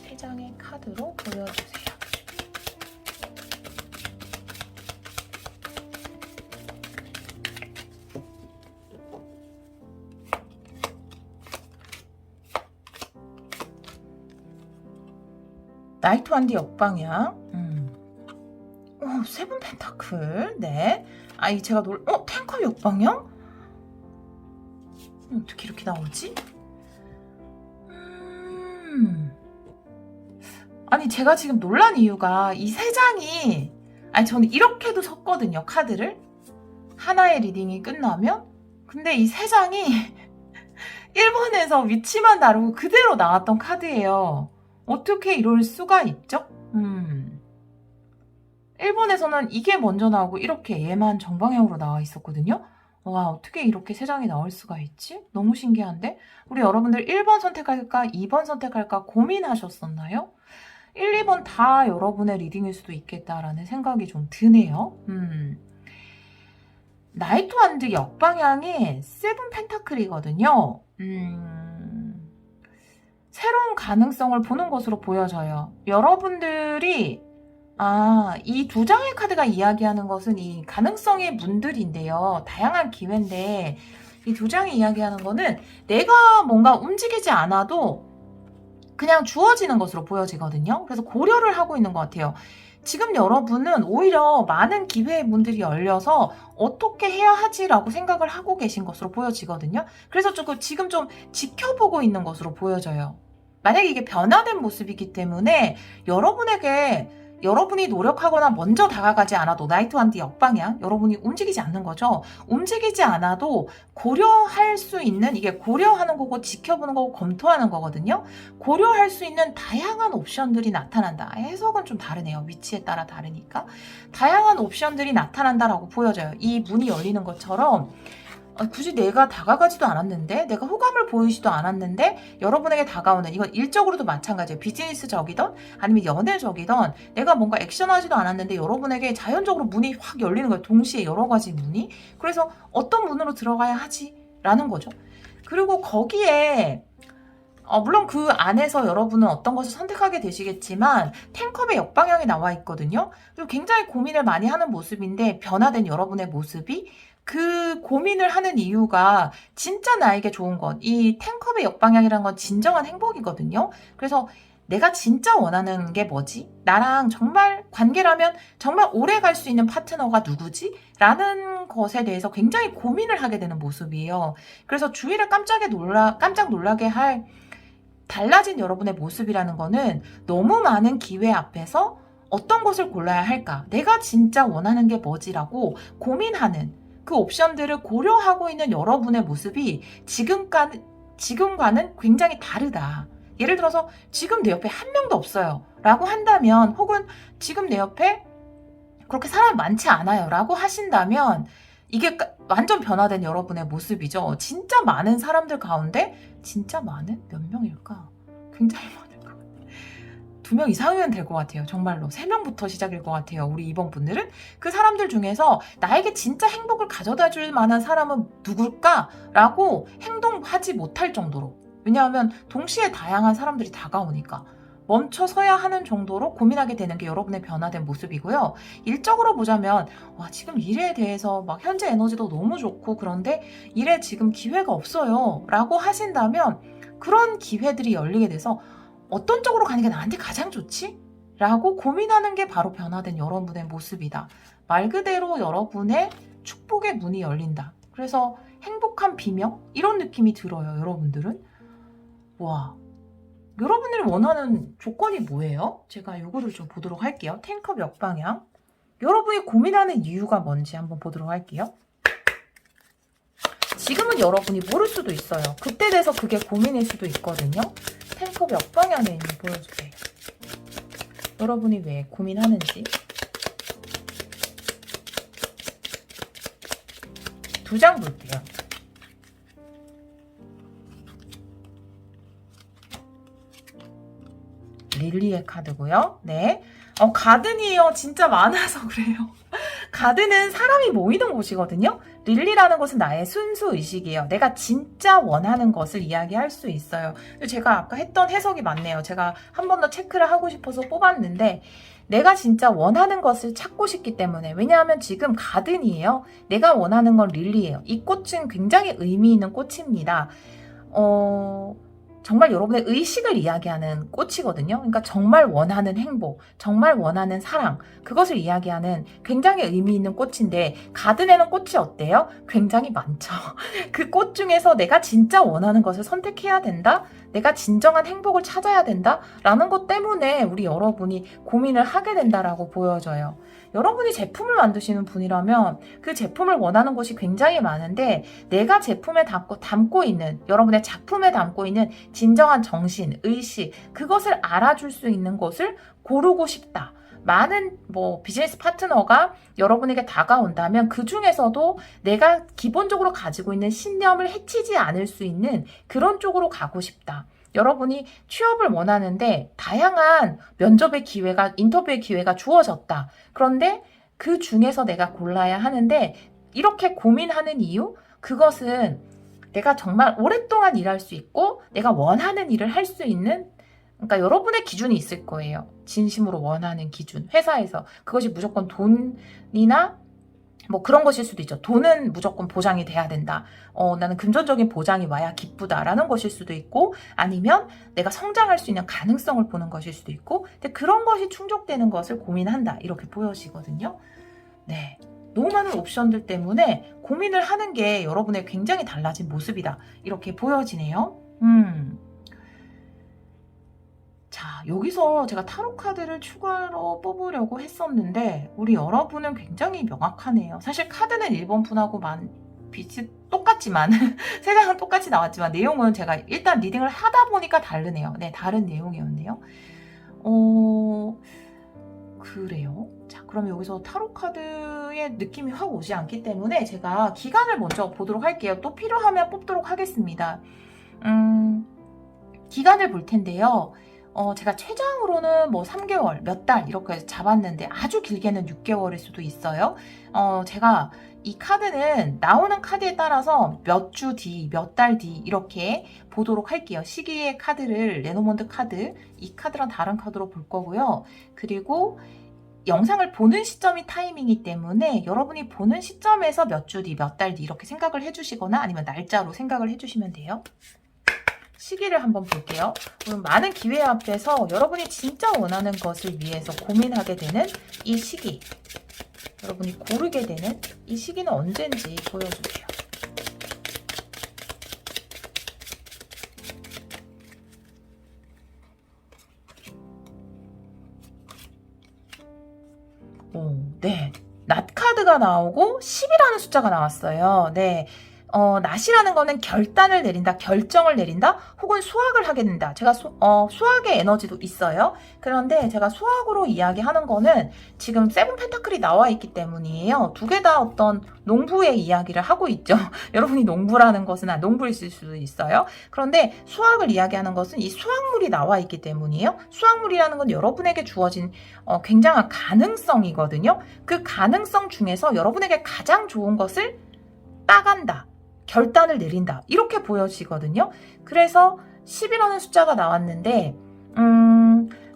3장의 카드로 보여주세요. 나이트 완디 역방향. 세븐 펜타클. 네. 제가 탱커 역방향? 어떻게 이렇게 나오지? 아니, 제가 지금 놀란 이유가 이 세 장이, 아니, 저는 이렇게도 섰거든요, 카드를. 하나의 리딩이 끝나면. 근데 이 세 장이 1번에서 위치만 다르고 그대로 나왔던 카드예요. 어떻게 이럴 수가 있죠? 1번에서는 이게 먼저 나오고 이렇게 얘만 정방향으로 나와 있었거든요. 와, 어떻게 이렇게 세 장이 나올 수가 있지? 너무 신기한데? 우리 여러분들 1번 선택할까, 2번 선택할까 고민하셨었나요? 1, 2번 다 여러분의 리딩일 수도 있겠다라는 생각이 좀 드네요. 나이트 완드 역방향이 세븐 펜타클이거든요. 새로운 가능성을 보는 것으로 보여져요. 여러분들이 이 두 장의 카드가 이야기하는 것은 이 가능성의 문들인데요. 다양한 기회인데 이 두 장이 이야기하는 거는 내가 뭔가 움직이지 않아도 그냥 주어지는 것으로 보여지거든요. 그래서 고려를 하고 있는 것 같아요. 지금 여러분은 오히려 많은 기회의 문들이 열려서 어떻게 해야 하지라고 생각을 하고 계신 것으로 보여지거든요. 그래서 지금 좀 지켜보고 있는 것으로 보여져요. 만약에 이게 변화된 모습이기 때문에 여러분이 노력하거나 먼저 다가가지 않아도 나이트 완드 역방향, 여러분이 움직이지 않는 거죠. 움직이지 않아도 고려할 수 있는, 이게 고려하는 거고 지켜보는 거고 검토하는 거거든요. 고려할 수 있는 다양한 옵션들이 나타난다. 해석은 좀 다르네요. 위치에 따라 다르니까. 다양한 옵션들이 나타난다라고 보여져요. 이 문이 열리는 것처럼 굳이 내가 다가가지도 않았는데, 내가 호감을 보이지도 않았는데 여러분에게 다가오는, 이건 일적으로도 마찬가지예요. 비즈니스적이든 아니면 연애적이든 내가 뭔가 액션하지도 않았는데 여러분에게 자연적으로 문이 확 열리는 거예요. 동시에 여러 가지 문이. 그래서 어떤 문으로 들어가야 하지? 라는 거죠. 그리고 거기에 물론 그 안에서 여러분은 어떤 것을 선택하게 되시겠지만 텐컵의 역방향이 나와 있거든요. 그리고 굉장히 고민을 많이 하는 모습인데, 변화된 여러분의 모습이 그 고민을 하는 이유가 진짜 나에게 좋은 것, 이 텐컵의 역방향이라는 건 진정한 행복이거든요. 그래서 내가 진짜 원하는 게 뭐지? 나랑 정말 관계라면 정말 오래 갈 수 있는 파트너가 누구지? 라는 것에 대해서 굉장히 고민을 하게 되는 모습이에요. 그래서 주위를 깜짝 놀라게 할 달라진 여러분의 모습이라는 거는 너무 많은 기회 앞에서 어떤 것을 골라야 할까? 내가 진짜 원하는 게 뭐지라고 고민하는 그 옵션들을 고려하고 있는 여러분의 모습이 지금과는 굉장히 다르다. 예를 들어서 지금 내 옆에 한 명도 없어요 라고 한다면, 혹은 지금 내 옆에 그렇게 사람이 많지 않아요 라고 하신다면, 이게 완전 변화된 여러분의 모습이죠. 진짜 많은 사람들 가운데, 진짜 많은? 몇 명일까? 굉장히 많을 것 같아요. 2명 이상이면 될 것 같아요. 정말로 3명부터 시작일 것 같아요. 우리 이번 분들은. 그 사람들 중에서 나에게 진짜 행복을 가져다 줄 만한 사람은 누굴까? 라고 행동하지 못할 정도로. 왜냐하면 동시에 다양한 사람들이 다가오니까 멈춰서야 하는 정도로 고민하게 되는 게 여러분의 변화된 모습이고요. 일적으로 보자면 지금 일에 대해서 막 현재 에너지도 너무 좋고 그런데 일에 지금 기회가 없어요 라고 하신다면, 그런 기회들이 열리게 돼서 어떤 쪽으로 가는 게 나한테 가장 좋지? 라고 고민하는 게 바로 변화된 여러분의 모습이다. 말 그대로 여러분의 축복의 문이 열린다. 그래서 행복한 비명? 이런 느낌이 들어요, 여러분들은. 와, 여러분들이 원하는 조건이 뭐예요? 제가 이거를 좀 보도록 할게요. 텐컵 역방향. 여러분이 고민하는 이유가 뭔지 한번 보도록 할게요. 지금은 여러분이 모를 수도 있어요. 그때 돼서 그게 고민일 수도 있거든요. 텐컵 역방향에 있는 보여주세요. 여러분이 왜 고민하는지. 2장 볼게요. 릴리의 카드고요. 네. 가든이요. 진짜 많아서 그래요. 가든은 사람이 모이는 곳이거든요. 릴리라는 것은 나의 순수 의식이에요. 내가 진짜 원하는 것을 이야기할 수 있어요. 제가 아까 했던 해석이 맞네요. 제가 한 번 더 체크를 하고 싶어서 뽑았는데, 내가 진짜 원하는 것을 찾고 싶기 때문에. 왜냐하면 지금 가든이에요. 내가 원하는 건 릴리예요. 이 꽃은 굉장히 의미 있는 꽃입니다. 정말 여러분의 의식을 이야기하는 꽃이거든요. 그러니까 정말 원하는 행복, 정말 원하는 사랑, 그것을 이야기하는 굉장히 의미 있는 꽃인데, 가든에는 꽃이 어때요? 굉장히 많죠. 그 꽃 중에서 내가 진짜 원하는 것을 선택해야 된다? 내가 진정한 행복을 찾아야 된다라는 것 때문에 우리 여러분이 고민을 하게 된다라고 보여져요. 여러분이 제품을 만드시는 분이라면 그 제품을 원하는 것이 굉장히 많은데 내가 제품에 담고 있는 여러분의 작품에 담고 있는 진정한 정신, 의식 그것을 알아줄 수 있는 것을 고르고 싶다. 많은 비즈니스 파트너가 여러분에게 다가온다면 그 중에서도 내가 기본적으로 가지고 있는 신념을 해치지 않을 수 있는 그런 쪽으로 가고 싶다. 여러분이 취업을 원하는데 다양한 면접의 기회가, 인터뷰의 기회가 주어졌다. 그런데 그 중에서 내가 골라야 하는데 이렇게 고민하는 이유? 그것은 내가 정말 오랫동안 일할 수 있고 내가 원하는 일을 할 수 있는 그러니까 여러분의 기준이 있을 거예요. 진심으로 원하는 기준. 회사에서. 그것이 무조건 돈이나 그런 것일 수도 있죠. 돈은 무조건 보장이 돼야 된다. 나는 금전적인 보장이 와야 기쁘다라는 것일 수도 있고 아니면 내가 성장할 수 있는 가능성을 보는 것일 수도 있고 근데 그런 것이 충족되는 것을 고민한다. 이렇게 보여지거든요. 네. 너무 많은 옵션들 때문에 고민을 하는 게 여러분의 굉장히 달라진 모습이다. 이렇게 보여지네요. 자, 여기서 제가 타로 카드를 추가로 뽑으려고 했었는데 우리 여러분은 굉장히 명확하네요. 사실 카드는 1번 분하고 똑같지만 세 장은 똑같이 나왔지만 내용은 제가 일단 리딩을 하다 보니까 다르네요. 네, 다른 내용이었네요. 그래요. 자, 그럼 여기서 타로 카드의 느낌이 확 오지 않기 때문에 제가 기간을 먼저 보도록 할게요. 또 필요하면 뽑도록 하겠습니다. 기간을 볼 텐데요. 제가 최장으로는 3개월, 몇 달 이렇게 잡았는데 아주 길게는 6개월일 수도 있어요. 제가 이 카드는 나오는 카드에 따라서 몇 주 뒤, 몇 달 뒤 이렇게 보도록 할게요. 시기의 카드를 레노먼드 카드, 이 카드랑 다른 카드로 볼 거고요. 그리고 영상을 보는 시점이 타이밍이기 때문에 여러분이 보는 시점에서 몇 주 뒤, 몇 달 뒤 이렇게 생각을 해주시거나 아니면 날짜로 생각을 해주시면 돼요. 시기를 한번 볼게요. 그럼 많은 기회 앞에서 여러분이 진짜 원하는 것을 위해서 고민하게 되는 이 시기, 여러분이 고르게 되는 이 시기는 언제인지 보여주세요. 네. 낫 카드가 나오고 10이라는 숫자가 나왔어요. 네. 낫이라는 거는 결단을 내린다, 결정을 내린다, 혹은 수학을 하게 된다. 제가 수학의 에너지도 있어요. 그런데 제가 수학으로 이야기하는 거는 지금 세븐 펜타클이 나와 있기 때문이에요. 두 개 다 어떤 농부의 이야기를 하고 있죠. 여러분이 농부라는 것은 농부일 수도 있어요. 그런데 수학을 이야기하는 것은 이 수학물이 나와 있기 때문이에요. 수학물이라는 건 여러분에게 주어진 굉장한 가능성이거든요. 그 가능성 중에서 여러분에게 가장 좋은 것을 따간다. 결단을 내린다. 이렇게 보여지거든요. 그래서 10이라는 숫자가 나왔는데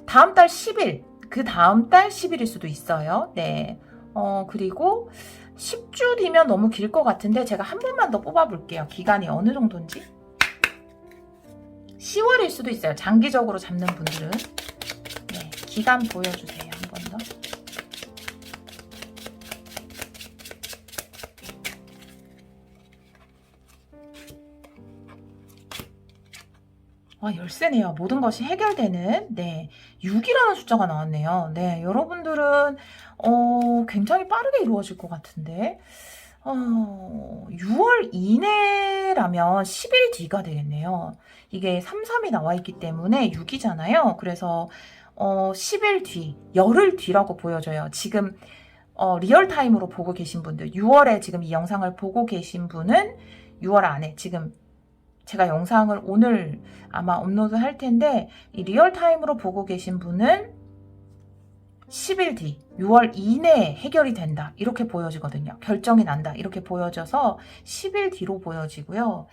다음 달 10일, 그 다음 달 10일일 수도 있어요. 네. 그리고 10주 뒤면 너무 길 것 같은데 제가 한 번만 더 뽑아볼게요. 기간이 어느 정도인지. 10월일 수도 있어요. 장기적으로 잡는 분들은. 네. 기간 보여주세요. 한 번 더. 열쇠네요. 모든 것이 해결되는. 네. 6이라는 숫자가 나왔네요. 네. 여러분들은 굉장히 빠르게 이루어질 것 같은데 6월 이내라면 10일 뒤가 되겠네요. 이게 3, 3이 나와 있기 때문에 6이잖아요. 그래서 10일 뒤, 열흘 뒤라고 보여져요. 지금 리얼타임으로 보고 계신 분들, 6월에 지금 이 영상을 보고 계신 분은 6월 안에 지금 제가 영상을 오늘 아마 업로드 할 텐데 이 리얼타임으로 보고 계신 분은 10일 뒤, 6월 이내에 해결이 된다. 이렇게 보여지거든요. 결정이 난다. 이렇게 보여져서 10일 뒤로 보여지고요.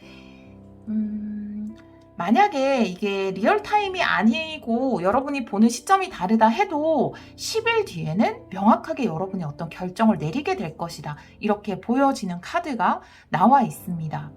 만약에 이게 리얼타임이 아니고 여러분이 보는 시점이 다르다 해도 10일 뒤에는 명확하게 여러분이 어떤 결정을 내리게 될 것이다. 이렇게 보여지는 카드가 나와 있습니다.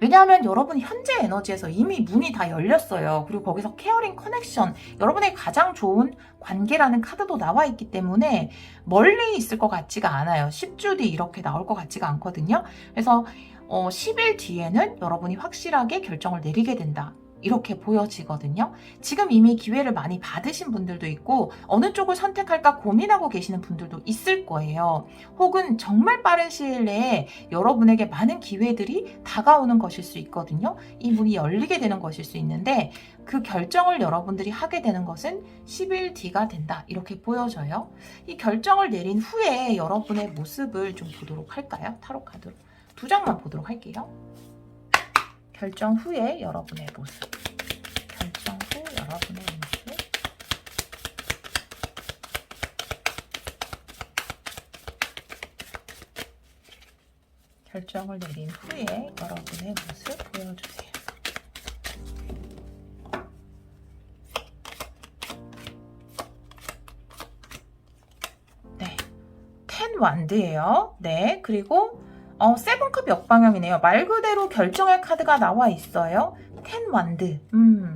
왜냐하면 여러분 현재 에너지에서 이미 문이 다 열렸어요. 그리고 거기서 케어링 커넥션, 여러분의 가장 좋은 관계라는 카드도 나와 있기 때문에 멀리 있을 것 같지가 않아요. 10주 뒤 이렇게 나올 것 같지가 않거든요. 그래서 10일 뒤에는 여러분이 확실하게 결정을 내리게 된다. 이렇게 보여지거든요. 지금 이미 기회를 많이 받으신 분들도 있고 어느 쪽을 선택할까 고민하고 계시는 분들도 있을 거예요. 혹은 정말 빠른 시일 내에 여러분에게 많은 기회들이 다가오는 것일 수 있거든요. 이 문이 열리게 되는 것일 수 있는데 그 결정을 여러분들이 하게 되는 것은 10일 뒤가 된다. 이렇게 보여져요. 이 결정을 내린 후에 여러분의 모습을 좀 보도록 할까요? 타로 카드로 두 장만 보도록 할게요. 결정 후에 여러분의 모습. 결정 후 여러분의 모습. 결정을 내린 후에 여러분의 모습 보여주세요. 네. 10 완드예요. 네. 그리고 세븐컵 역방향이네요. 말 그대로 결정의 카드가 나와 있어요. 10 완드.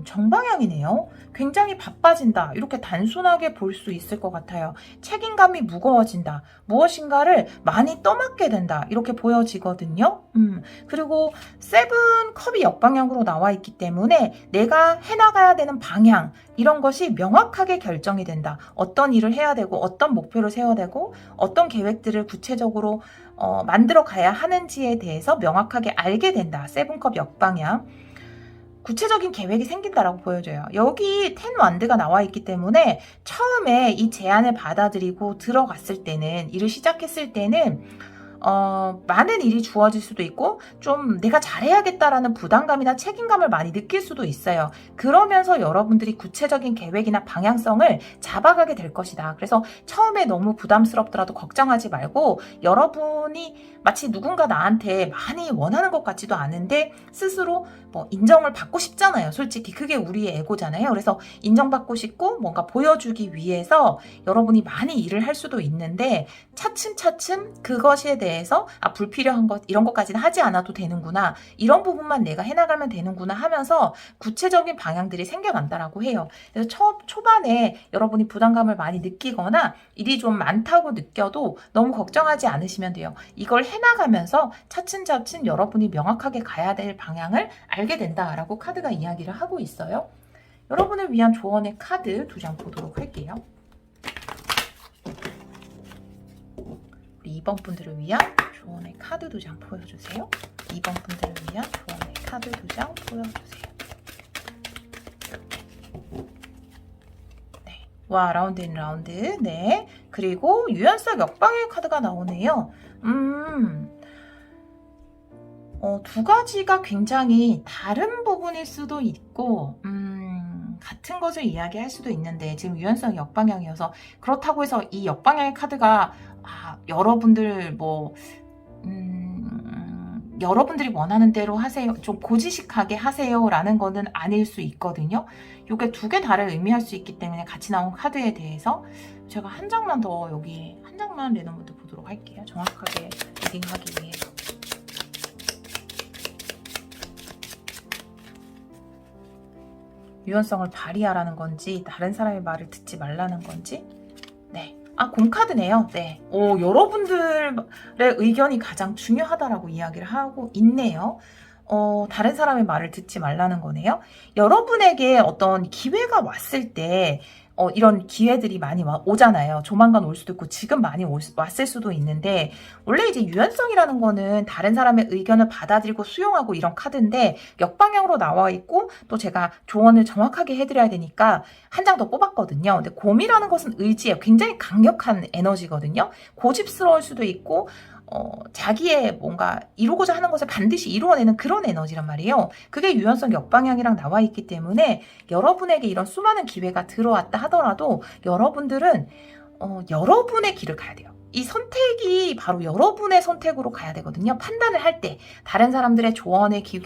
정방향이네요. 굉장히 바빠진다. 이렇게 단순하게 볼 수 있을 것 같아요. 책임감이 무거워진다. 무엇인가를 많이 떠맡게 된다. 이렇게 보여지거든요. 그리고 세븐컵이 역방향으로 나와 있기 때문에 내가 해나가야 되는 방향, 이런 것이 명확하게 결정이 된다. 어떤 일을 해야 되고 어떤 목표를 세워야 되고 어떤 계획들을 구체적으로 만들어 가야 하는지에 대해서 명확하게 알게 된다. 세븐컵 역방향. 구체적인 계획이 생긴다라고 보여져요. 여기 10 완드가 나와 있기 때문에 처음에 이 제안을 받아들이고 들어갔을 때는, 일을 시작했을 때는 많은 일이 주어질 수도 있고 좀 내가 잘해야겠다라는 부담감이나 책임감을 많이 느낄 수도 있어요. 그러면서 여러분들이 구체적인 계획이나 방향성을 잡아가게 될 것이다. 그래서 처음에 너무 부담스럽더라도 걱정하지 말고, 여러분이 마치 누군가 나한테 많이 원하는 것 같지도 않은데 스스로 인정을 받고 싶잖아요. 솔직히 그게 우리의 에고잖아요. 그래서 인정받고 싶고 뭔가 보여주기 위해서 여러분이 많이 일을 할 수도 있는데 차츰차츰 그것에 대해서 불필요한 것, 이런 것까지는 하지 않아도 되는구나, 이런 부분만 내가 해나가면 되는구나 하면서 구체적인 방향들이 생겨난다라고 해요. 그래서 초반에 여러분이 부담감을 많이 느끼거나 일이 좀 많다고 느껴도 너무 걱정하지 않으시면 돼요. 이걸 해나가면서 차츰차츰 여러분이 명확하게 가야 될 방향을 알게 된다라고 카드가 이야기를 하고 있어요. 여러분을 위한 조언의 카드 두 장 보도록 할게요. 우리 2번 분들을 위한 조언의 카드 두 장 보여주세요. 2번 분들을 위한 조언의 카드 두 장 보여주세요. 네. 와, 라운드 인 라운드. 네. 그리고 유연성 역방향 카드가 나오네요. 두 가지가 굉장히 다른 부분일 수도 있고, 같은 것을 이야기할 수도 있는데 지금 유연성 역방향이어서, 그렇다고 해서 이 역방향의 카드가 여러분들 여러분들이 원하는 대로 하세요, 좀 고지식하게 하세요 라는 거는 아닐 수 있거든요. 이게 두 개 다를 의미할 수 있기 때문에 같이 나온 카드에 대해서 제가 한 장만 더, 여기 한 장만 레노모드 보도록 할게요. 정확하게 리딩하기 위해서. 유연성을 발휘하라는 건지 다른 사람의 말을 듣지 말라는 건지. 네. 공카드네요. 네. 여러분들의 의견이 가장 중요하다라고 이야기를 하고 있네요. 다른 사람의 말을 듣지 말라는 거네요. 여러분에게 어떤 기회가 왔을 때 이런 기회들이 많이 오잖아요. 조만간 올 수도 있고 지금 많이 왔을 수도 있는데, 원래 이제 유연성이라는 거는 다른 사람의 의견을 받아들이고 수용하고 이런 카드인데 역방향으로 나와 있고, 또 제가 조언을 정확하게 해드려야 되니까 한 장 더 뽑았거든요. 근데 곰이라는 것은 의지예요. 굉장히 강력한 에너지거든요. 고집스러울 수도 있고 자기의 뭔가 이루고자 하는 것을 반드시 이루어내는 그런 에너지란 말이에요. 그게 유연성 역방향이랑 나와 있기 때문에 여러분에게 이런 수많은 기회가 들어왔다 하더라도 여러분들은 여러분의 길을 가야 돼요. 이 선택이 바로 여러분의 선택으로 가야 되거든요. 판단을 할 때 다른 사람들의 조언에 귀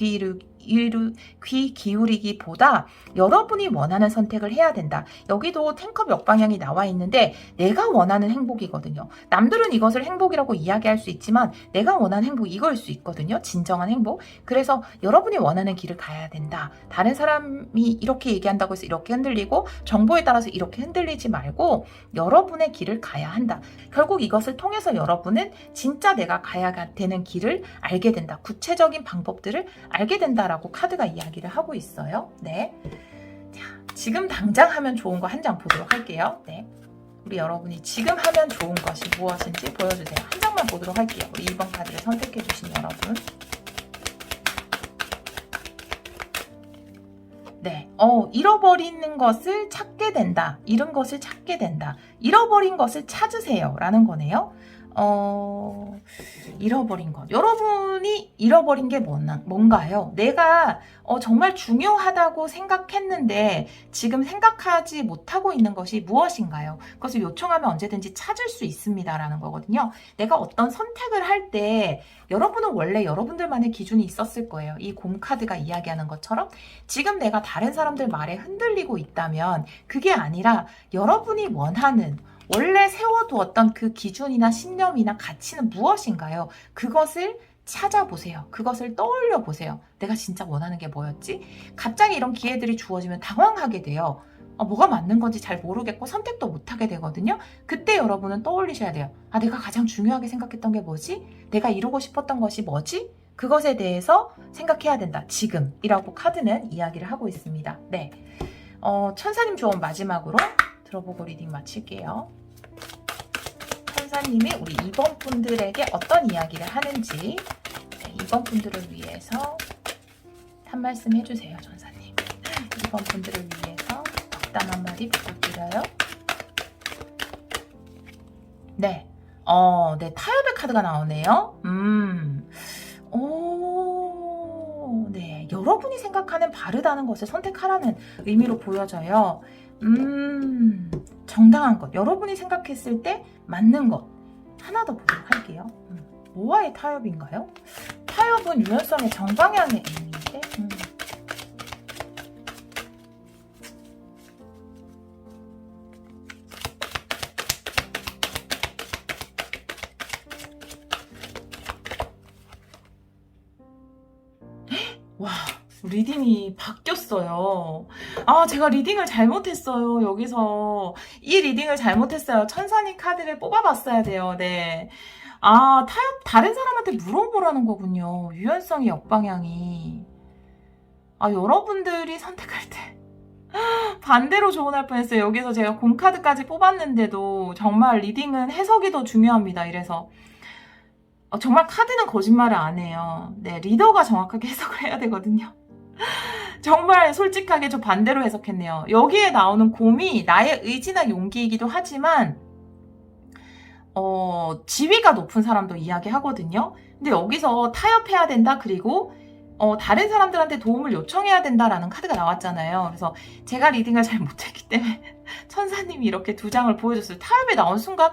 귀 기울이기보다 여러분이 원하는 선택을 해야 된다. 여기도 탱컵 역방향이 나와 있는데 내가 원하는 행복이거든요. 남들은 이것을 행복이라고 이야기할 수 있지만 내가 원하는 행복 이거일 수 있거든요. 진정한 행복. 그래서 여러분이 원하는 길을 가야 된다. 다른 사람이 이렇게 얘기한다고 해서 이렇게 흔들리고 정보에 따라서 이렇게 흔들리지 말고 여러분의 길을 가야 한다. 결국 이것을 통해서 여러분은 진짜 내가 가야 되는 길을 알게 된다. 구체적인 방법들을 알게 된다라고 카드가 이야기를 하고 있어요. 네. 자, 지금 당장 하면 좋은 거 한 장 보도록 할게요. 네. 우리 여러분이 지금 하면 좋은 것이 무엇인지 보여주세요. 한 장만 보도록 할게요. 우리 2번 카드를 선택해 주신 여러분. 네. 잃어버리는 것을 찾게 된다. 잃은 것을 찾게 된다. 잃어버린 것을 찾으세요. 라는 거네요. 잃어버린 것. 여러분이 잃어버린 게 뭔가요? 내가 정말 중요하다고 생각했는데 지금 생각하지 못하고 있는 것이 무엇인가요? 그것을 요청하면 언제든지 찾을 수 있습니다라는 거거든요. 내가 어떤 선택을 할 때 여러분은 원래 여러분들만의 기준이 있었을 거예요. 이 곰 카드가 이야기하는 것처럼 지금 내가 다른 사람들 말에 흔들리고 있다면 그게 아니라 여러분이 원하는 원래 세워두었던 그 기준이나 신념이나 가치는 무엇인가요? 그것을 찾아보세요. 그것을 떠올려 보세요. 내가 진짜 원하는 게 뭐였지? 갑자기 이런 기회들이 주어지면 당황하게 돼요. 뭐가 맞는 건지 잘 모르겠고 선택도 못하게 되거든요. 그때 여러분은 떠올리셔야 돼요. 내가 가장 중요하게 생각했던 게 뭐지? 내가 이루고 싶었던 것이 뭐지? 그것에 대해서 생각해야 된다. 지금이라고 카드는 이야기를 하고 있습니다. 네, 천사님 조언 마지막으로 들어보고 리딩 마칠게요. 천사님이 우리 2번 분들에게 어떤 이야기를 하는지 2번 분들을 위해서 한 말씀 해주세요. 천사님 2번 분들을 위해서 덕담 한마디 부탁드려요. 네, 네, 타협의 카드가 나오네요. 네, 여러분이 생각하는 바르다는 것을 선택하라는 의미로 보여져요. 정당한 것, 여러분이 생각했을 때 맞는 것 하나 더 보도록 할게요. 뭐와의 타협인가요? 타협은 유연성의 정방향의 의미인데 와, 리딩이 바뀌었어요. 제가 리딩을 잘못했어요. 여기서 이 리딩을 잘못했어요. 천사님 카드를 뽑아봤어야 돼요. 네. 타협 다른 사람한테 물어보라는 거군요. 유연성의 역방향이. 여러분들이 선택할 때 반대로 조언할 뻔했어요. 여기서 제가 곰 카드까지 뽑았는데도 정말 리딩은 해석이 더 중요합니다. 이래서 정말 카드는 거짓말을 안 해요. 네, 리더가 정확하게 해석을 해야 되거든요. 정말 솔직하게 저 반대로 해석했네요. 여기에 나오는 곰이 나의 의지나 용기이기도 하지만 지위가 높은 사람도 이야기하거든요. 근데 여기서 타협해야 된다. 그리고 다른 사람들한테 도움을 요청해야 된다라는 카드가 나왔잖아요. 그래서 제가 리딩을 잘 못했기 때문에 천사님이 이렇게 두 장을 보여줬어요. 타협에 나온 순간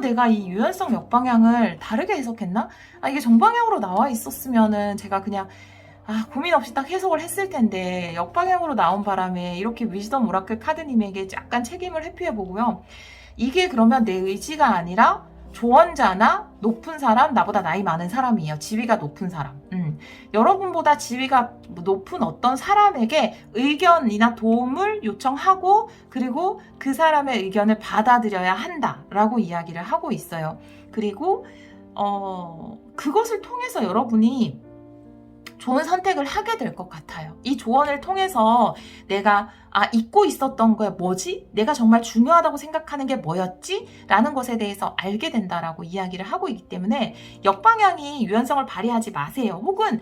내가 이 유연성 역방향을 다르게 해석했나? 이게 정방향으로 나와 있었으면은 제가 그냥 고민 없이 딱 해석을 했을 텐데 역방향으로 나온 바람에 이렇게 위즈덤 오라클 카드님에게 약간 책임을 회피해보고요. 이게 그러면 내 의지가 아니라 조언자나 높은 사람, 나보다 나이 많은 사람이에요. 지위가 높은 사람. 여러분보다 지위가 높은 어떤 사람에게 의견이나 도움을 요청하고 그리고 그 사람의 의견을 받아들여야 한다라고 이야기를 하고 있어요. 그리고 그것을 통해서 여러분이 좋은 선택을 하게 될 것 같아요. 이 조언을 통해서 내가 잊고 있었던 게 뭐지? 내가 정말 중요하다고 생각하는 게 뭐였지? 라는 것에 대해서 알게 된다라고 이야기를 하고 있기 때문에 역방향이 유연성을 발휘하지 마세요. 혹은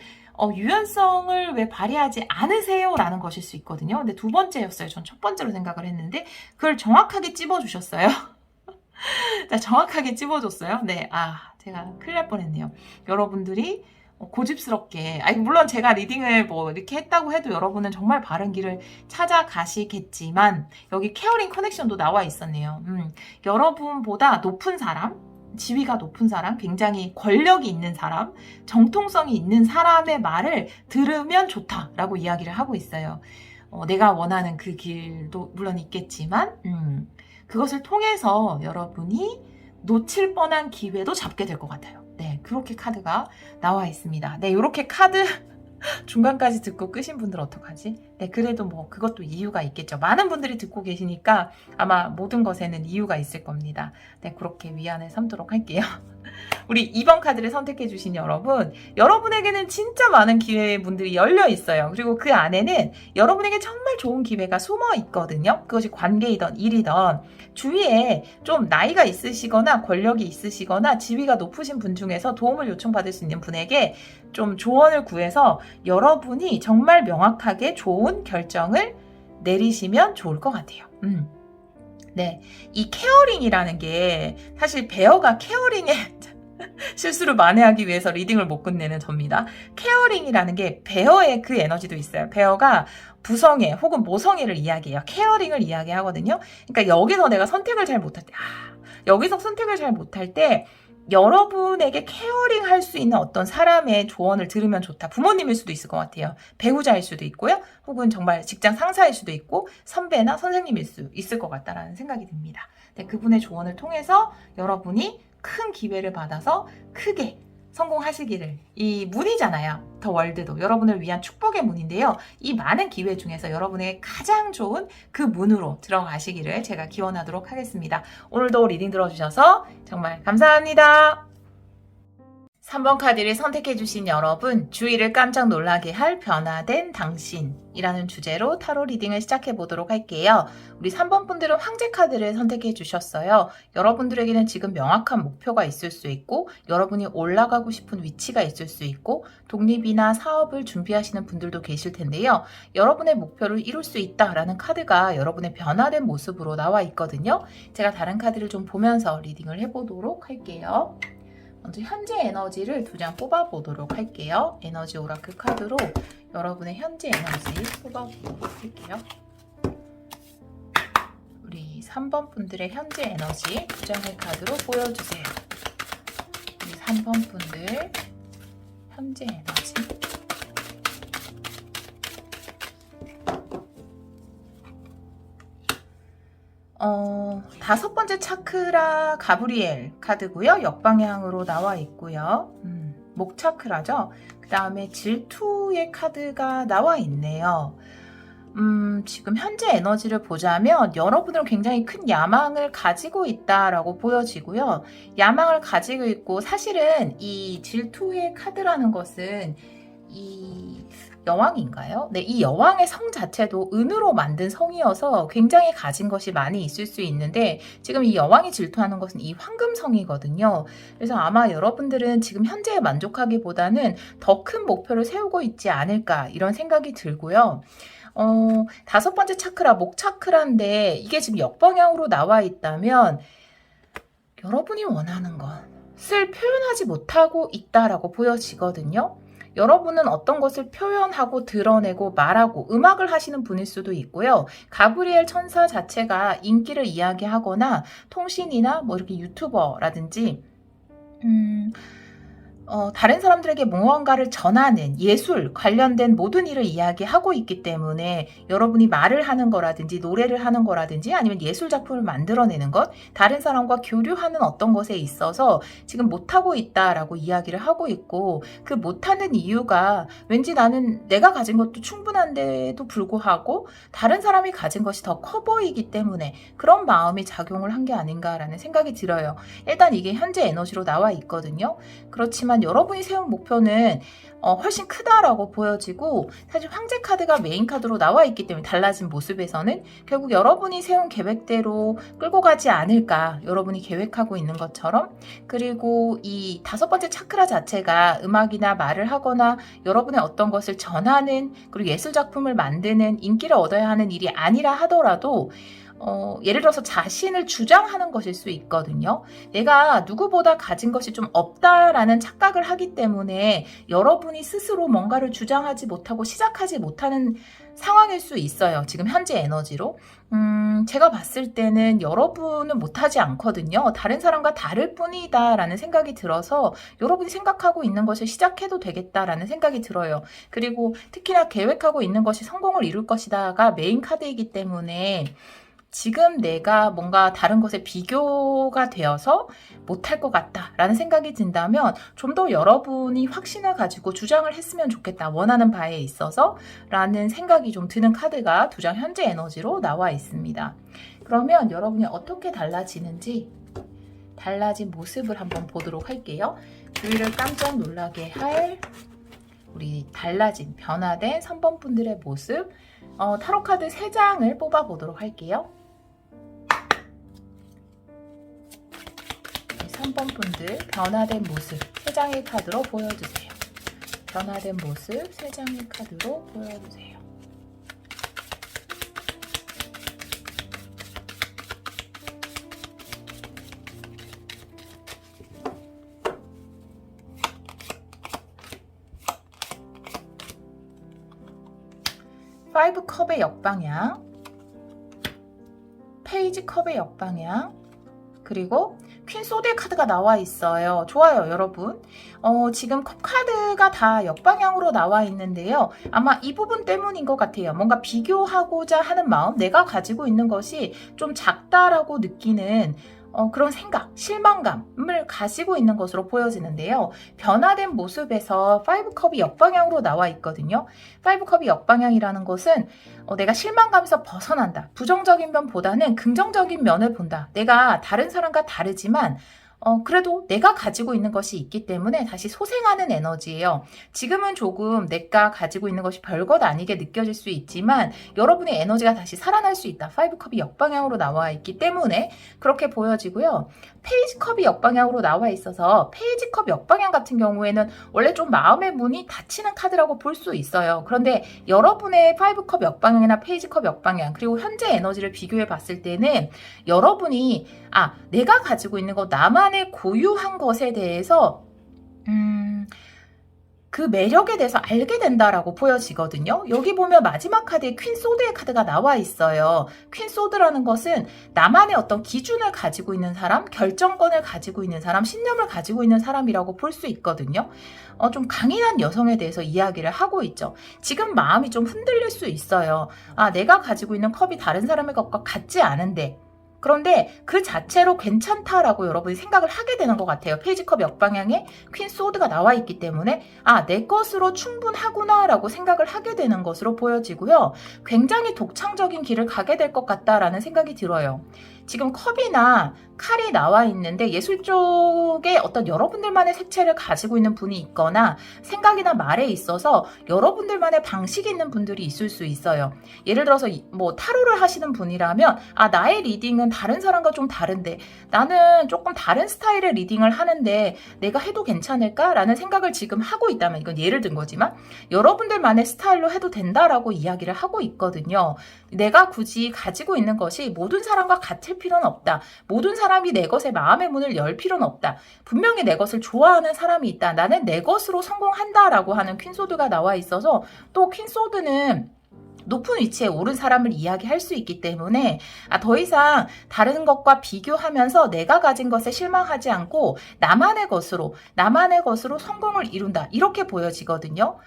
유연성을 왜 발휘하지 않으세요? 라는 것일 수 있거든요. 근데 두 번째였어요. 전 첫 번째로 생각을 했는데 그걸 정확하게 찝어주셨어요. 정확하게 찝어줬어요. 네, 제가 큰일 날 뻔했네요. 여러분들이 고집스럽게 물론 제가 리딩을 이렇게 했다고 해도 여러분은 정말 바른 길을 찾아가시겠지만 여기 케어링 커넥션도 나와 있었네요. 여러분보다 높은 사람 지위가 높은 사람, 굉장히 권력이 있는 사람, 정통성이 있는 사람의 말을 들으면 좋다라고 이야기를 하고 있어요. 내가 원하는 그 길도 물론 있겠지만 그것을 통해서 여러분이 놓칠 뻔한 기회도 잡게 될 것 같아요. 네, 그렇게 카드가 나와 있습니다. 네, 이렇게 카드 중간까지 듣고 끄신 분들 어떡하지? 네, 그래도 뭐 그것도 이유가 있겠죠. 많은 분들이 듣고 계시니까 아마 모든 것에는 이유가 있을 겁니다. 네, 그렇게 위안을 삼도록 할게요. 우리 2번 카드를 선택해 주신 여러분, 여러분에게는 진짜 많은 기회의 문들이 열려 있어요. 그리고 그 안에는 여러분에게 정말 좋은 기회가 숨어 있거든요. 그것이 관계이든 일이든. 주위에 좀 나이가 있으시거나 권력이 있으시거나 지위가 높으신 분 중에서 도움을 요청받을 수 있는 분에게 좀 조언을 구해서 여러분이 정말 명확하게 좋은 결정을 내리시면 좋을 것 같아요. 네, 이 케어링이라는 게 사실 베어가 케어링에 실수를 만회하기 위해서 리딩을 못 끝내는 접니다. 케어링이라는 게 베어의 그 에너지도 있어요. 베어가 부성애 혹은 모성애를 이야기해요. 케어링을 이야기하거든요. 그러니까 여기서 내가 선택을 잘 못할 때, 여기서 선택을 잘 못할 때 여러분에게 케어링 할 수 있는 어떤 사람의 조언을 들으면 좋다. 부모님일 수도 있을 것 같아요. 배우자일 수도 있고요. 혹은 정말 직장 상사일 수도 있고 선배나 선생님일 수 있을 것 같다라는 생각이 듭니다. 네, 그분의 조언을 통해서 여러분이 큰 기회를 받아서 크게 성공하시기를, 이 문이잖아요. 더 월드도 여러분을 위한 축복의 문인데요. 이 많은 기회 중에서 여러분에게 가장 좋은 그 문으로 들어가시기를 제가 기원하도록 하겠습니다. 오늘도 리딩 들어주셔서 정말 감사합니다. 3번 카드를 선택해주신 여러분, 주위를 깜짝 놀라게 할 변화된 당신이라는 주제로 타로 리딩을 시작해보도록 할게요. 우리 3번 분들은 황제 카드를 선택해주셨어요. 여러분들에게는 지금 명확한 목표가 있을 수 있고 여러분이 올라가고 싶은 위치가 있을 수 있고 독립이나 사업을 준비하시는 분들도 계실 텐데요. 여러분의 목표를 이룰 수 있다라는 카드가 여러분의 변화된 모습으로 나와 있거든요. 제가 다른 카드를 좀 보면서 리딩을 해보도록 할게요. 먼저 현재 에너지를 2장 뽑아보도록 할게요. 에너지 오라클 카드로 여러분의 현재 에너지 뽑아보도록 할게요. 우리 3번 분들의 현재 에너지 2장의 카드로 보여주세요. 우리 3번 분들 현재 에너지. 다섯 번째 차크라 가브리엘 카드고요. 역방향으로 나와 있고요. 목 차크라죠. 그 다음에 질투의 카드가 나와 있네요. 지금 현재 에너지를 보자면 여러분은 굉장히 큰 야망을 가지고 있다라고 보여지고요. 야망을 가지고 있고 사실은 이 질투의 카드라는 것은 이 여왕인가요? 네, 이 여왕의 성 자체도 은으로 만든 성이어서 굉장히 가진 것이 많이 있을 수 있는데 지금 이 여왕이 질투하는 것은 이 황금성이거든요. 그래서 아마 여러분들은 지금 현재에 만족하기보다는 더 큰 목표를 세우고 있지 않을까 이런 생각이 들고요. 다섯 번째 차크라 목 차크라인데 이게 지금 역방향으로 나와 있다면 여러분이 원하는 것을 표현하지 못하고 있다라고 보여지거든요. 여러분은 어떤 것을 표현하고 드러내고 말하고 음악을 하시는 분일 수도 있고요. 가브리엘 천사 자체가 인기를 이야기하거나 통신이나 뭐 이렇게 유튜버라든지 다른 사람들에게 무언가를 전하는 예술 관련된 모든 일을 이야기하고 있기 때문에 여러분이 말을 하는 거라든지 노래를 하는 거라든지 아니면 예술 작품을 만들어내는 것, 다른 사람과 교류하는 어떤 것에 있어서 지금 못하고 있다라고 이야기를 하고 있고 그 못하는 이유가 왠지 나는 내가 가진 것도 충분한데도 불구하고 다른 사람이 가진 것이 더 커 보이기 때문에 그런 마음이 작용을 한 게 아닌가라는 생각이 들어요. 일단 이게 현재 에너지로 나와 있거든요. 그렇지만 여러분이 세운 목표는 훨씬 크다라고 보여지고 사실 황제 카드가 메인 카드로 나와 있기 때문에 달라진 모습에서는 결국 여러분이 세운 계획대로 끌고 가지 않을까 여러분이 계획하고 있는 것처럼 그리고 이 다섯 번째 차크라 자체가 음악이나 말을 하거나 여러분의 어떤 것을 전하는 그리고 예술 작품을 만드는 인기를 얻어야 하는 일이 아니라 하더라도 예를 들어서 자신을 주장하는 것일 수 있거든요. 내가 누구보다 가진 것이 좀 없다라는 착각을 하기 때문에 여러분이 스스로 뭔가를 주장하지 못하고 시작하지 못하는 상황일 수 있어요. 지금 현재 에너지로. 제가 봤을 때는 여러분은 못하지 않거든요. 다른 사람과 다를 뿐이다 라는 생각이 들어서 여러분이 생각하고 있는 것을 시작해도 되겠다라는 생각이 들어요. 그리고 특히나 계획하고 있는 것이 성공을 이룰 것이다가 메인 카드이기 때문에 지금 내가 뭔가 다른 것에 비교가 되어서 못할 것 같다라는 생각이 든다면 좀 더 여러분이 확신을 가지고 주장을 했으면 좋겠다. 원하는 바에 있어서 라는 생각이 좀 드는 카드가 두 장 현재 에너지로 나와 있습니다. 그러면 여러분이 어떻게 달라지는지 달라진 모습을 한번 보도록 할게요. 주위를 깜짝 놀라게 할 우리 달라진 변화된 3번 분들의 모습 타로 카드 3장을 뽑아 보도록 할게요. 3번 분들 변화된 모습 3장의 카드로 보여주세요. 변화된 모습 3장의 카드로 보여주세요. 파이브 컵의 역방향, 페이지 컵의 역방향, 그리고 퀸 소드의 카드가 나와 있어요. 좋아요, 여러분. 지금 컵 카드가 다 역방향으로 나와 있는데요. 아마 이 부분 때문인 것 같아요. 뭔가 비교하고자 하는 마음, 내가 가지고 있는 것이 좀 작다라고 느끼는 그런 생각, 실망감을 가지고 있는 것으로 보여지는데요. 변화된 모습에서 5컵이 역방향으로 나와 있거든요. 5컵이 역방향이라는 것은 내가 실망감에서 벗어난다. 부정적인 면보다는 긍정적인 면을 본다. 내가 다른 사람과 다르지만 그래도 내가 가지고 있는 것이 있기 때문에 다시 소생하는 에너지예요. 지금은 조금 내가 가지고 있는 것이 별것 아니게 느껴질 수 있지만 여러분의 에너지가 다시 살아날 수 있다. 5컵이 역방향으로 나와 있기 때문에 그렇게 보여지고요. 페이지 컵이 역방향으로 나와 있어서 페이지 컵 역방향 같은 경우에는 원래 좀 마음의 문이 닫히는 카드라고 볼 수 있어요. 그런데 여러분의 5컵 역방향이나 페이지 컵 역방향 그리고 현재 에너지를 비교해 봤을 때는 여러분이 내가 가지고 있는 것 나만의 고유한 것에 대해서 그 매력에 대해서 알게 된다라고 보여지거든요. 여기 보면 마지막 카드에 퀸 소드의 카드가 나와 있어요. 퀸 소드라는 것은 나만의 어떤 기준을 가지고 있는 사람, 결정권을 가지고 있는 사람, 신념을 가지고 있는 사람이라고 볼 수 있거든요. 좀 강인한 여성에 대해서 이야기를 하고 있죠. 지금 마음이 좀 흔들릴 수 있어요. 내가 가지고 있는 컵이 다른 사람의 것과 같지 않은데 그런데 그 자체로 괜찮다라고 여러분이 생각을 하게 되는 것 같아요. 페이지컵 역방향에 퀸 소드가 나와 있기 때문에 내 것으로 충분하구나 라고 생각을 하게 되는 것으로 보여지고요. 굉장히 독창적인 길을 가게 될 것 같다라는 생각이 들어요. 지금 컵이나 칼이 나와 있는데 예술 쪽에 어떤 여러분들만의 색채를 가지고 있는 분이 있거나 생각이나 말에 있어서 여러분들만의 방식이 있는 분들이 있을 수 있어요. 예를 들어서 뭐 타로를 하시는 분이라면 나의 리딩은 다른 사람과 좀 다른데 나는 조금 다른 스타일의 리딩을 하는데 내가 해도 괜찮을까라는 생각을 지금 하고 있다면 이건 예를 든 거지만 여러분들만의 스타일로 해도 된다라고 이야기를 하고 있거든요. 내가 굳이 가지고 있는 것이 모든 사람과 같을 필요는 없다. 모든 사람이 내 것에 마음의 문을 열 필요는 없다. 분명히 내 것을 좋아하는 사람이 있다. 나는 내 것으로 성공한다라고 하는 퀸소드가 나와 있어서 또 퀸소드는 높은 위치에 오른 사람을 이야기할 수 있기 때문에 더 이상 다른 것과 비교하면서 내가 가진 것에 실망하지 않고 나만의 것으로 성공을 이룬다. 이렇게 보여지거든요.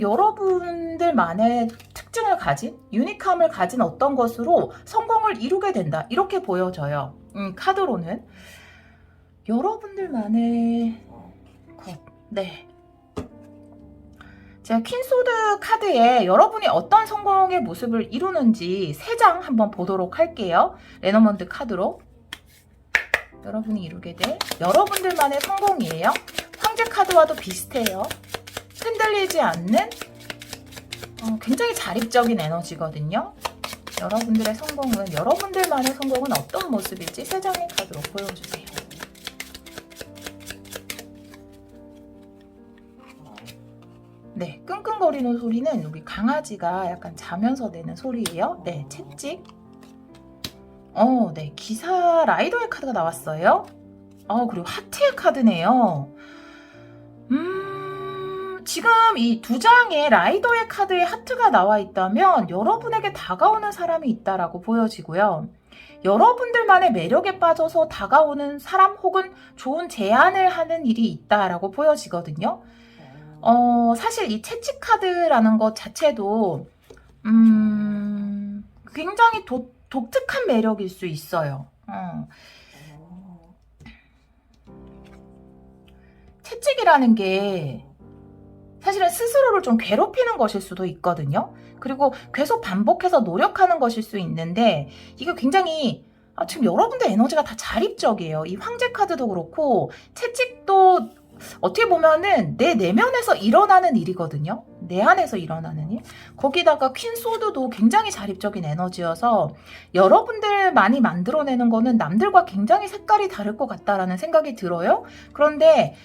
여러분들만의 특징을 가진, 유니크함을 가진 어떤 것으로 성공을 이루게 된다. 이렇게 보여져요. 카드로는. 여러분들만의 것. 네. 제가 퀸소드 카드에 여러분이 어떤 성공의 모습을 이루는지 3장 한번 보도록 할게요. 레너먼드 카드로. 여러분이 이루게 될 여러분들만의 성공이에요. 황제 카드와도 비슷해요. 흔들리지 않는 굉장히 자립적인 에너지거든요. 여러분들의 성공은, 여러분들만의 성공은 어떤 모습일지 3장의 카드로 보여주세요. 네, 끙끙거리는 소리는 우리 강아지가 약간 자면서 내는 소리예요. 네, 채찍. 네. 기사 라이더의 카드가 나왔어요. 그리고 하트의 카드네요. 지금 이 두 장의 라이더의 카드에 하트가 나와 있다면 여러분에게 다가오는 사람이 있다라고 보여지고요. 여러분들만의 매력에 빠져서 다가오는 사람 혹은 좋은 제안을 하는 일이 있다라고 보여지거든요. 사실 이 채찍 카드라는 것 자체도 굉장히 독특한 매력일 수 있어요. 채찍이라는 게 사실은 스스로를 좀 괴롭히는 것일 수도 있거든요. 그리고 계속 반복해서 노력하는 것일 수 있는데 이게 굉장히 지금 여러분들 에너지가 다 자립적이에요. 이 황제 카드도 그렇고 채찍도 어떻게 보면은 내 내면에서 일어나는 일이거든요. 내 안에서 일어나는 일. 거기다가 퀸 소드도 굉장히 자립적인 에너지여서 여러분들 많이 만들어내는 거는 남들과 굉장히 색깔이 다를 것 같다라는 생각이 들어요. 그런데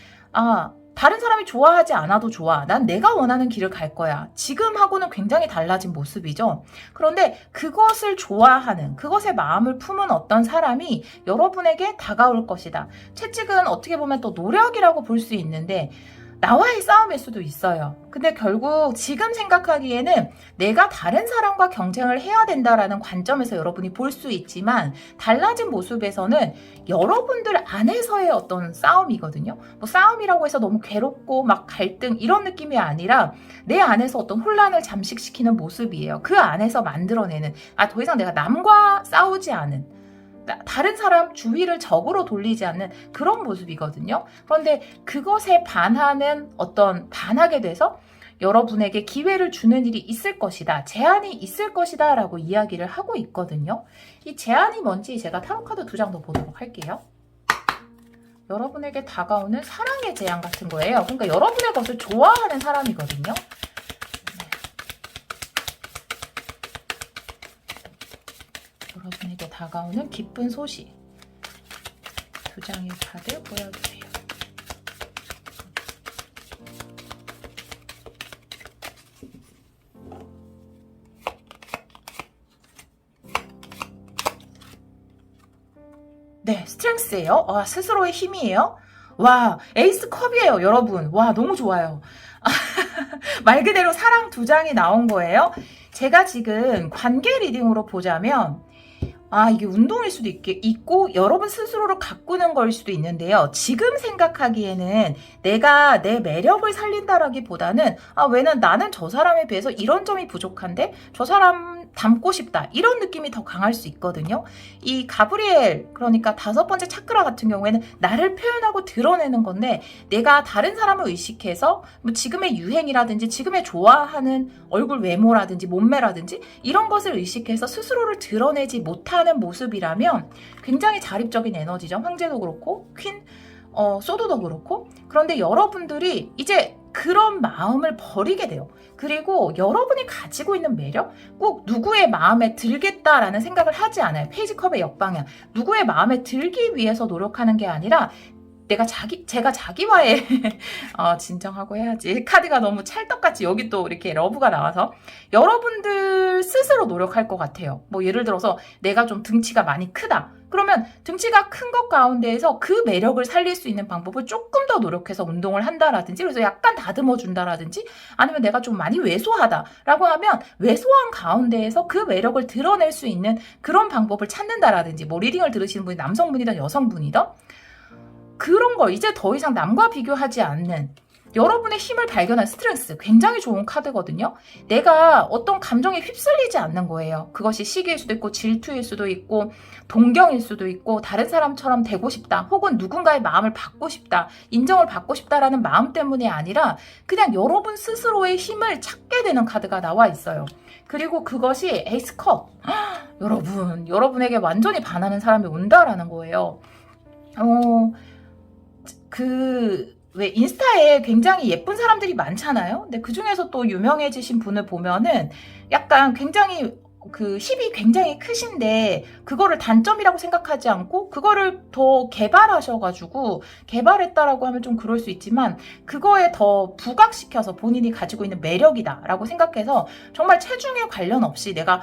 다른 사람이 좋아하지 않아도 좋아. 난 내가 원하는 길을 갈 거야. 지금하고는 굉장히 달라진 모습이죠. 그런데 그것을 좋아하는, 그것에 마음을 품은 어떤 사람이 여러분에게 다가올 것이다. 채찍은 어떻게 보면 또 노력이라고 볼 수 있는데 나와의 싸움일 수도 있어요. 근데 결국 지금 생각하기에는 내가 다른 사람과 경쟁을 해야 된다라는 관점에서 여러분이 볼 수 있지만 달라진 모습에서는 여러분들 안에서의 어떤 싸움이거든요. 뭐 싸움이라고 해서 너무 괴롭고 막 갈등 이런 느낌이 아니라 내 안에서 어떤 혼란을 잠식시키는 모습이에요. 그 안에서 만들어내는 더 이상 내가 남과 싸우지 않은 다른 사람 주위를 적으로 돌리지 않는 그런 모습이거든요. 그런데 그것에 반하게 돼서 여러분에게 기회를 주는 일이 있을 것이다. 제안이 있을 것이다 라고 이야기를 하고 있거든요. 이 제안이 뭔지 제가 타로카드 2장 더 보도록 할게요. 여러분에게 다가오는 사랑의 제안 같은 거예요. 그러니까 여러분의 것을 좋아하는 사람이거든요. 여러분에게 다가오는 기쁜 소식 2장의 카드 보여주세요. 네, 스트렝스예요. 스스로의 힘이에요. 와, 에이스 컵이에요, 여러분. 와, 너무 좋아요. 말 그대로 사랑 2장이 나온 거예요. 제가 지금 관계 리딩으로 보자면 이게 운동일 수도 있고 여러분 스스로를 가꾸는 걸 수도 있는데요. 지금 생각하기에는 내가 내 매력을 살린다라기보다는 왜냐면 나는 저 사람에 비해서 이런 점이 부족한데 저 사람 닮고 싶다 이런 느낌이 더 강할 수 있거든요. 이 가브리엘 그러니까 5번째 차크라 같은 경우에는 나를 표현하고 드러내는 건데 내가 다른 사람을 의식해서 뭐 지금의 유행이라든지 지금의 좋아하는 얼굴 외모라든지 몸매라든지 이런 것을 의식해서 스스로를 드러내지 못하는 모습이라면 굉장히 자립적인 에너지죠. 황제도 그렇고 퀸 소드도 그렇고. 그런데 여러분들이 이제 그런 마음을 버리게 돼요. 그리고 여러분이 가지고 있는 매력 꼭 누구의 마음에 들겠다라는 생각을 하지 않아요. 페이지 컵의 역방향. 누구의 마음에 들기 위해서 노력하는 게 아니라 제가 자기와의 진정하고 해야지. 카드가 너무 찰떡같이 여기 또 이렇게 러브가 나와서 여러분들 스스로 노력할 것 같아요. 뭐 예를 들어서 내가 좀 등치가 많이 크다. 그러면 등치가 큰 것 가운데에서 그 매력을 살릴 수 있는 방법을 조금 더 노력해서 운동을 한다라든지 그래서 약간 다듬어 준다라든지 아니면 내가 좀 많이 왜소하다라고 하면 왜소한 가운데에서 그 매력을 드러낼 수 있는 그런 방법을 찾는다라든지 뭐 리딩을 들으시는 분이 남성분이든 여성분이든 그런 걸 이제 더 이상 남과 비교하지 않는 여러분의 힘을 발견한 스트렝스 굉장히 좋은 카드거든요. 내가 어떤 감정에 휩쓸리지 않는 거예요. 그것이 시기일 수도 있고 질투일 수도 있고 동경일 수도 있고 다른 사람처럼 되고 싶다 혹은 누군가의 마음을 받고 싶다 인정을 받고 싶다라는 마음 때문이 아니라 그냥 여러분 스스로의 힘을 찾게 되는 카드가 나와 있어요. 그리고 그것이 에이스 컵 여러분에게 완전히 반하는 사람이 온다라는 거예요. 왜 인스타에 굉장히 예쁜 사람들이 많잖아요. 근데 그 중에서 또 유명해지신 분을 보면은 약간 굉장히 그 10이 굉장히 크신데 그거를 단점이라고 생각하지 않고 그거를 더 개발하셔가지고 개발했다라고 하면 좀 그럴 수 있지만 그거에 더 부각시켜서 본인이 가지고 있는 매력이다라고 생각해서 정말 체중에 관련 없이 내가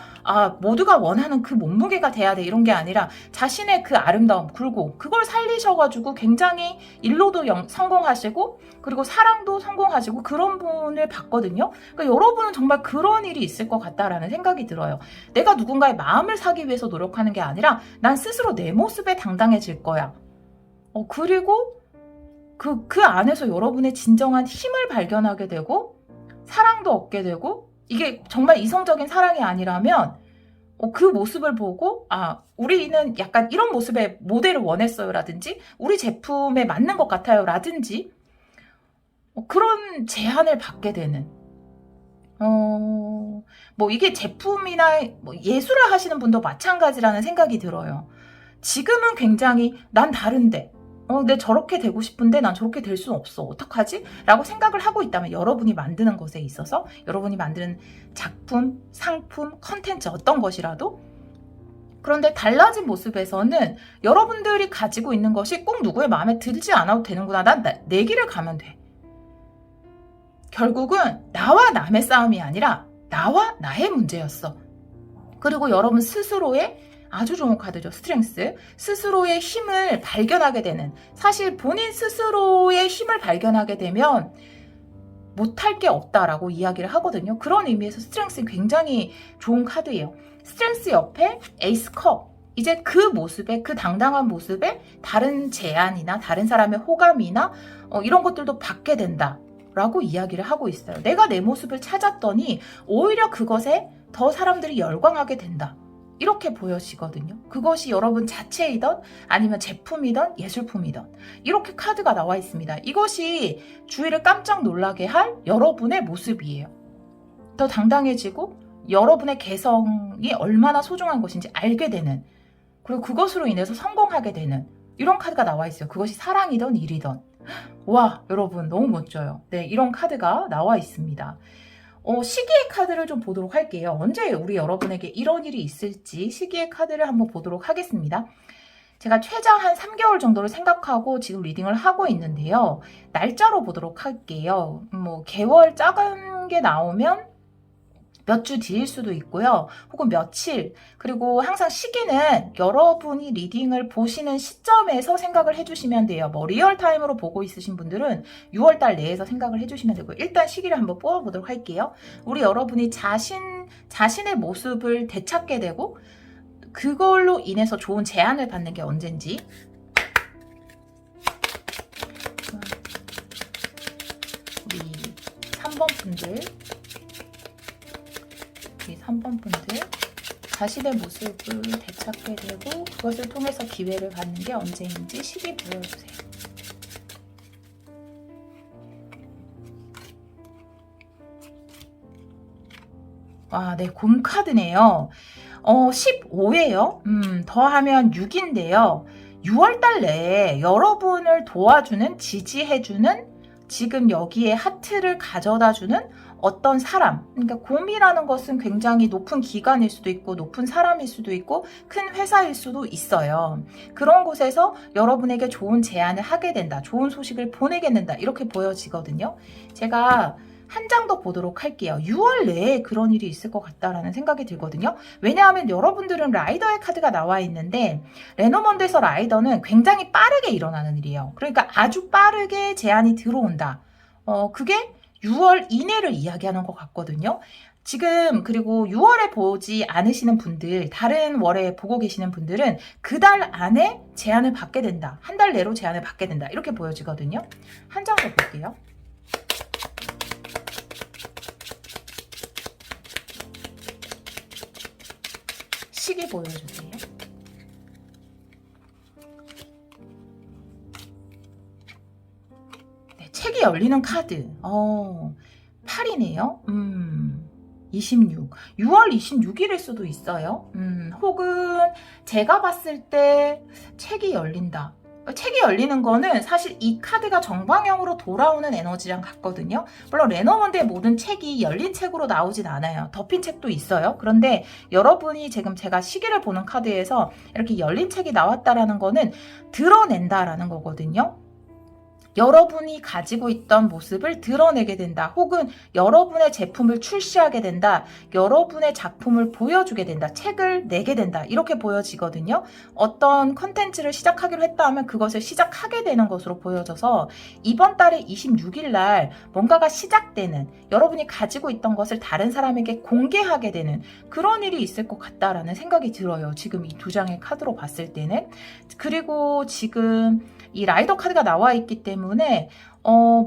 모두가 원하는 그 몸무게가 돼야 돼 이런 게 아니라 자신의 그 아름다움 굴고 그걸 살리셔가지고 굉장히 일로도 성공하시고 그리고 사랑도 성공하시고 그런 분을 봤거든요. 그러니까 여러분은 정말 그런 일이 있을 것 같다라는 생각이 들어요. 내가 누군가의 마음을 사기 위해서 노력하는 게 아니라 난 스스로 내 모습에 당당해질 거야. 그리고 그 안에서 여러분의 진정한 힘을 발견하게 되고 사랑도 얻게 되고 이게 정말 이성적인 사랑이 아니라면 그 모습을 보고 우리는 약간 이런 모습의 모델을 원했어요 라든지 우리 제품에 맞는 것 같아요 라든지 그런 제안을 받게 되는 이게 제품이나 예술을 하시는 분도 마찬가지라는 생각이 들어요. 지금은 굉장히 난 다른데 내 저렇게 되고 싶은데 난 저렇게 될 수는 없어. 어떡하지? 라고 생각을 하고 있다면 여러분이 만드는 것에 있어서 여러분이 만드는 작품, 상품, 컨텐츠 어떤 것이라도 그런데 달라진 모습에서는 여러분들이 가지고 있는 것이 꼭 누구의 마음에 들지 않아도 되는구나. 난 내 길을 가면 돼. 결국은 나와 남의 싸움이 아니라 나와 나의 문제였어. 그리고 여러분 스스로의 아주 좋은 카드죠. 스트렝스. 스스로의 힘을 발견하게 되는 사실 본인 스스로의 힘을 발견하게 되면 못할 게 없다라고 이야기를 하거든요. 그런 의미에서 스트렝스는 굉장히 좋은 카드예요. 스트렝스 옆에 에이스 컵. 이제 그 모습에 그 당당한 모습에 다른 제안이나 다른 사람의 호감이나 이런 것들도 받게 된다. 라고 이야기를 하고 있어요. 내가 내 모습을 찾았더니 오히려 그것에 더 사람들이 열광하게 된다. 이렇게 보여지거든요. 그것이 여러분 자체이든 아니면 제품이든 예술품이든 이렇게 카드가 나와 있습니다. 이것이 주위를 깜짝 놀라게 할 여러분의 모습이에요. 더 당당해지고 여러분의 개성이 얼마나 소중한 것인지 알게 되는 그리고 그것으로 인해서 성공하게 되는 이런 카드가 나와 있어요. 그것이 사랑이든 일이든 와 여러분 너무 멋져요. 네, 이런 카드가 나와 있습니다. 시기의 카드를 좀 보도록 할게요. 언제 우리 여러분에게 이런 일이 있을지 시기의 카드를 한번 보도록 하겠습니다. 제가 최장 한 3개월 정도를 생각하고 지금 리딩을 하고 있는데요. 날짜로 보도록 할게요. 개월 작은 게 나오면 몇 주 뒤일 수도 있고요. 혹은 며칠. 그리고 항상 시기는 여러분이 리딩을 보시는 시점에서 생각을 해주시면 돼요. 리얼타임으로 보고 있으신 분들은 6월달 내에서 생각을 해주시면 되고 일단 시기를 한번 뽑아보도록 할게요. 우리 여러분이 자신의 모습을 되찾게 되고 그걸로 인해서 좋은 제안을 받는 게 언젠지 우리 3번 분들 3번 분들 자신의 모습을 되찾게 되고 그것을 통해서 기회를 받는 게 언제인지 시기 보여주세요. 네, 곰 카드네요. 15예요. 더하면 6인데요. 6월달 내에 여러분을 도와주는, 지지해주는, 지금 여기에 하트를 가져다주는 어떤 사람, 그러니까 곰이라는 것은 굉장히 높은 기관일 수도 있고 높은 사람일 수도 있고 큰 회사일 수도 있어요. 그런 곳에서 여러분에게 좋은 제안을 하게 된다. 좋은 소식을 보내게 된다. 이렇게 보여지거든요. 제가 한 장 더 보도록 할게요. 6월 내에 그런 일이 있을 것 같다라는 생각이 들거든요. 왜냐하면 여러분들은 라이더의 카드가 나와 있는데 레노먼드에서 라이더는 굉장히 빠르게 일어나는 일이에요. 그러니까 아주 빠르게 제안이 들어온다. 그게 6월 이내를 이야기하는 것 같거든요. 지금 그리고 6월에 보지 않으시는 분들, 다른 월에 보고 계시는 분들은 그 달 안에 제안을 받게 된다. 한 달 내로 제안을 받게 된다. 이렇게 보여지거든요. 한 장 더 볼게요. 시기 보여주세요. 네, 책이 열리는 카드. 8이네요. 26. 6월 26일일 수도 있어요. 혹은 제가 봤을 때 책이 열린다. 책이 열리는 거는 사실 이 카드가 정방향으로 돌아오는 에너지랑 같거든요. 물론 레너먼드의 모든 책이 열린 책으로 나오진 않아요. 덮인 책도 있어요. 그런데 여러분이 지금 제가 시기를 보는 카드에서 이렇게 열린 책이 나왔다라는 거는 드러낸다라는 거거든요. 여러분이 가지고 있던 모습을 드러내게 된다. 혹은 여러분의 제품을 출시하게 된다. 여러분의 작품을 보여주게 된다. 책을 내게 된다. 이렇게 보여지거든요. 어떤 컨텐츠를 시작하기로 했다 하면 그것을 시작하게 되는 것으로 보여져서 이번 달에 26일 날 뭔가가 시작되는, 여러분이 가지고 있던 것을 다른 사람에게 공개하게 되는 그런 일이 있을 것 같다라는 생각이 들어요. 지금 이 두 장의 카드로 봤을 때는. 그리고 지금 이 라이더 카드가 나와 있기 때문에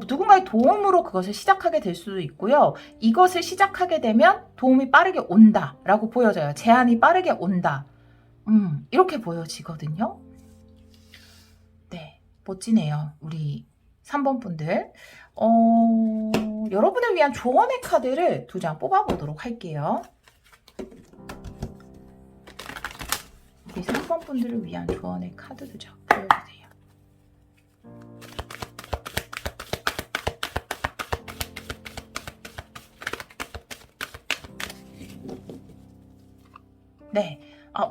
누군가의 도움으로 그것을 시작하게 될 수도 있고요. 이것을 시작하게 되면 도움이 빠르게 온다라고 보여져요. 제안이 빠르게 온다. 이렇게 보여지거든요. 네, 멋지네요. 우리 3번 분들. 여러분을 위한 조언의 카드를 두 장 뽑아보도록 할게요. 우리 3번 분들을 위한 조언의 카드 두 장 보여주세요. 네,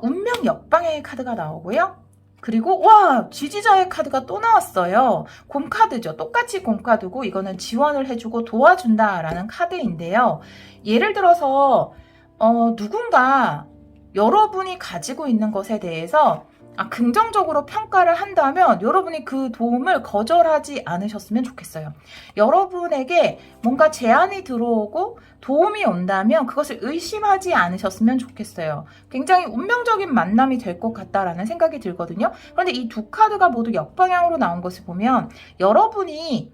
운명 역방향의 카드가 나오고요. 그리고 와, 지지자의 카드가 또 나왔어요. 곰카드죠. 똑같이 곰카드고 이거는 지원을 해주고 도와준다라는 카드인데요. 예를 들어서 누군가 여러분이 가지고 있는 것에 대해서 긍정적으로 평가를 한다면 여러분이 그 도움을 거절하지 않으셨으면 좋겠어요. 여러분에게 뭔가 제안이 들어오고 도움이 온다면 그것을 의심하지 않으셨으면 좋겠어요. 굉장히 운명적인 만남이 될 것 같다라는 생각이 들거든요. 그런데 이 두 카드가 모두 역방향으로 나온 것을 보면 여러분이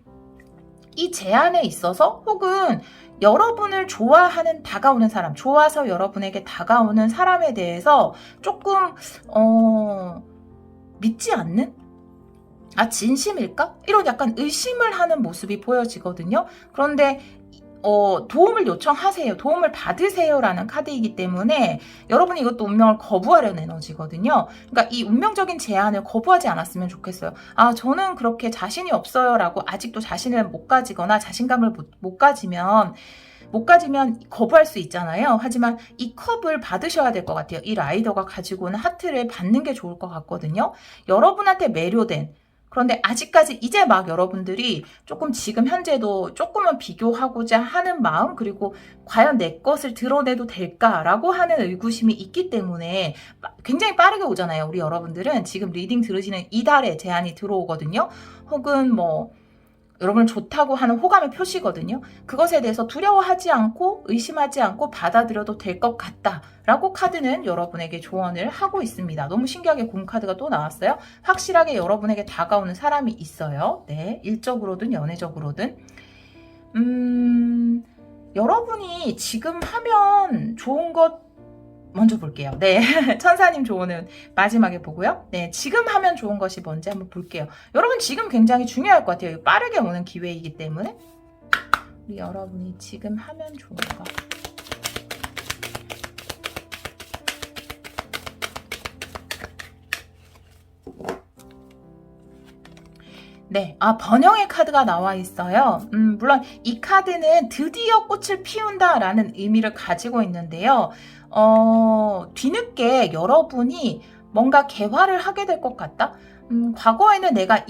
이 제안에 있어서 혹은 여러분을 좋아하는 다가오는 사람, 좋아서 여러분에게 다가오는 사람에 대해서 조금 믿지 않는? 진심일까? 이런 약간 의심을 하는 모습이 보여지거든요. 그런데 도움을 요청하세요. 도움을 받으세요라는 카드이기 때문에 여러분이 이것도 운명을 거부하려는 에너지거든요. 그러니까 이 운명적인 제안을 거부하지 않았으면 좋겠어요. 저는 그렇게 자신이 없어요 라고 아직도 자신을 못 가지거나 자신감을 못 가지면 거부할 수 있잖아요. 하지만 이 컵을 받으셔야 될 것 같아요. 이 라이더가 가지고 오는 하트를 받는 게 좋을 것 같거든요. 여러분한테 매료된, 그런데 아직까지 이제 막 여러분들이 조금 지금 현재도 조금은 비교하고자 하는 마음, 그리고 과연 내 것을 드러내도 될까라고 하는 의구심이 있기 때문에 굉장히 빠르게 오잖아요. 우리 여러분들은 지금 리딩 들으시는 이달에 제안이 들어오거든요. 혹은 여러분을 좋다고 하는 호감의 표시거든요. 그것에 대해서 두려워하지 않고 의심하지 않고 받아들여도 될 것 같다라고 카드는 여러분에게 조언을 하고 있습니다. 너무 신기하게 곰카드가 또 나왔어요. 확실하게 여러분에게 다가오는 사람이 있어요. 네, 일적으로든 연애적으로든. 여러분이 지금 하면 좋은 것 먼저 볼게요. 네, 천사님 조언은 마지막에 보고요. 네, 지금 하면 좋은 것이 뭔지 한번 볼게요. 여러분 지금 굉장히 중요할 것 같아요. 빠르게 오는 기회이기 때문에 우리 여러분이 지금 하면 좋은 것. 네, 번영의 카드가 나와 있어요. 물론 이 카드는 드디어 꽃을 피운다라는 의미를 가지고 있는데요. 뒤늦게 여러분이 뭔가 개화를 하게 될 것 같다? 과거에는 내가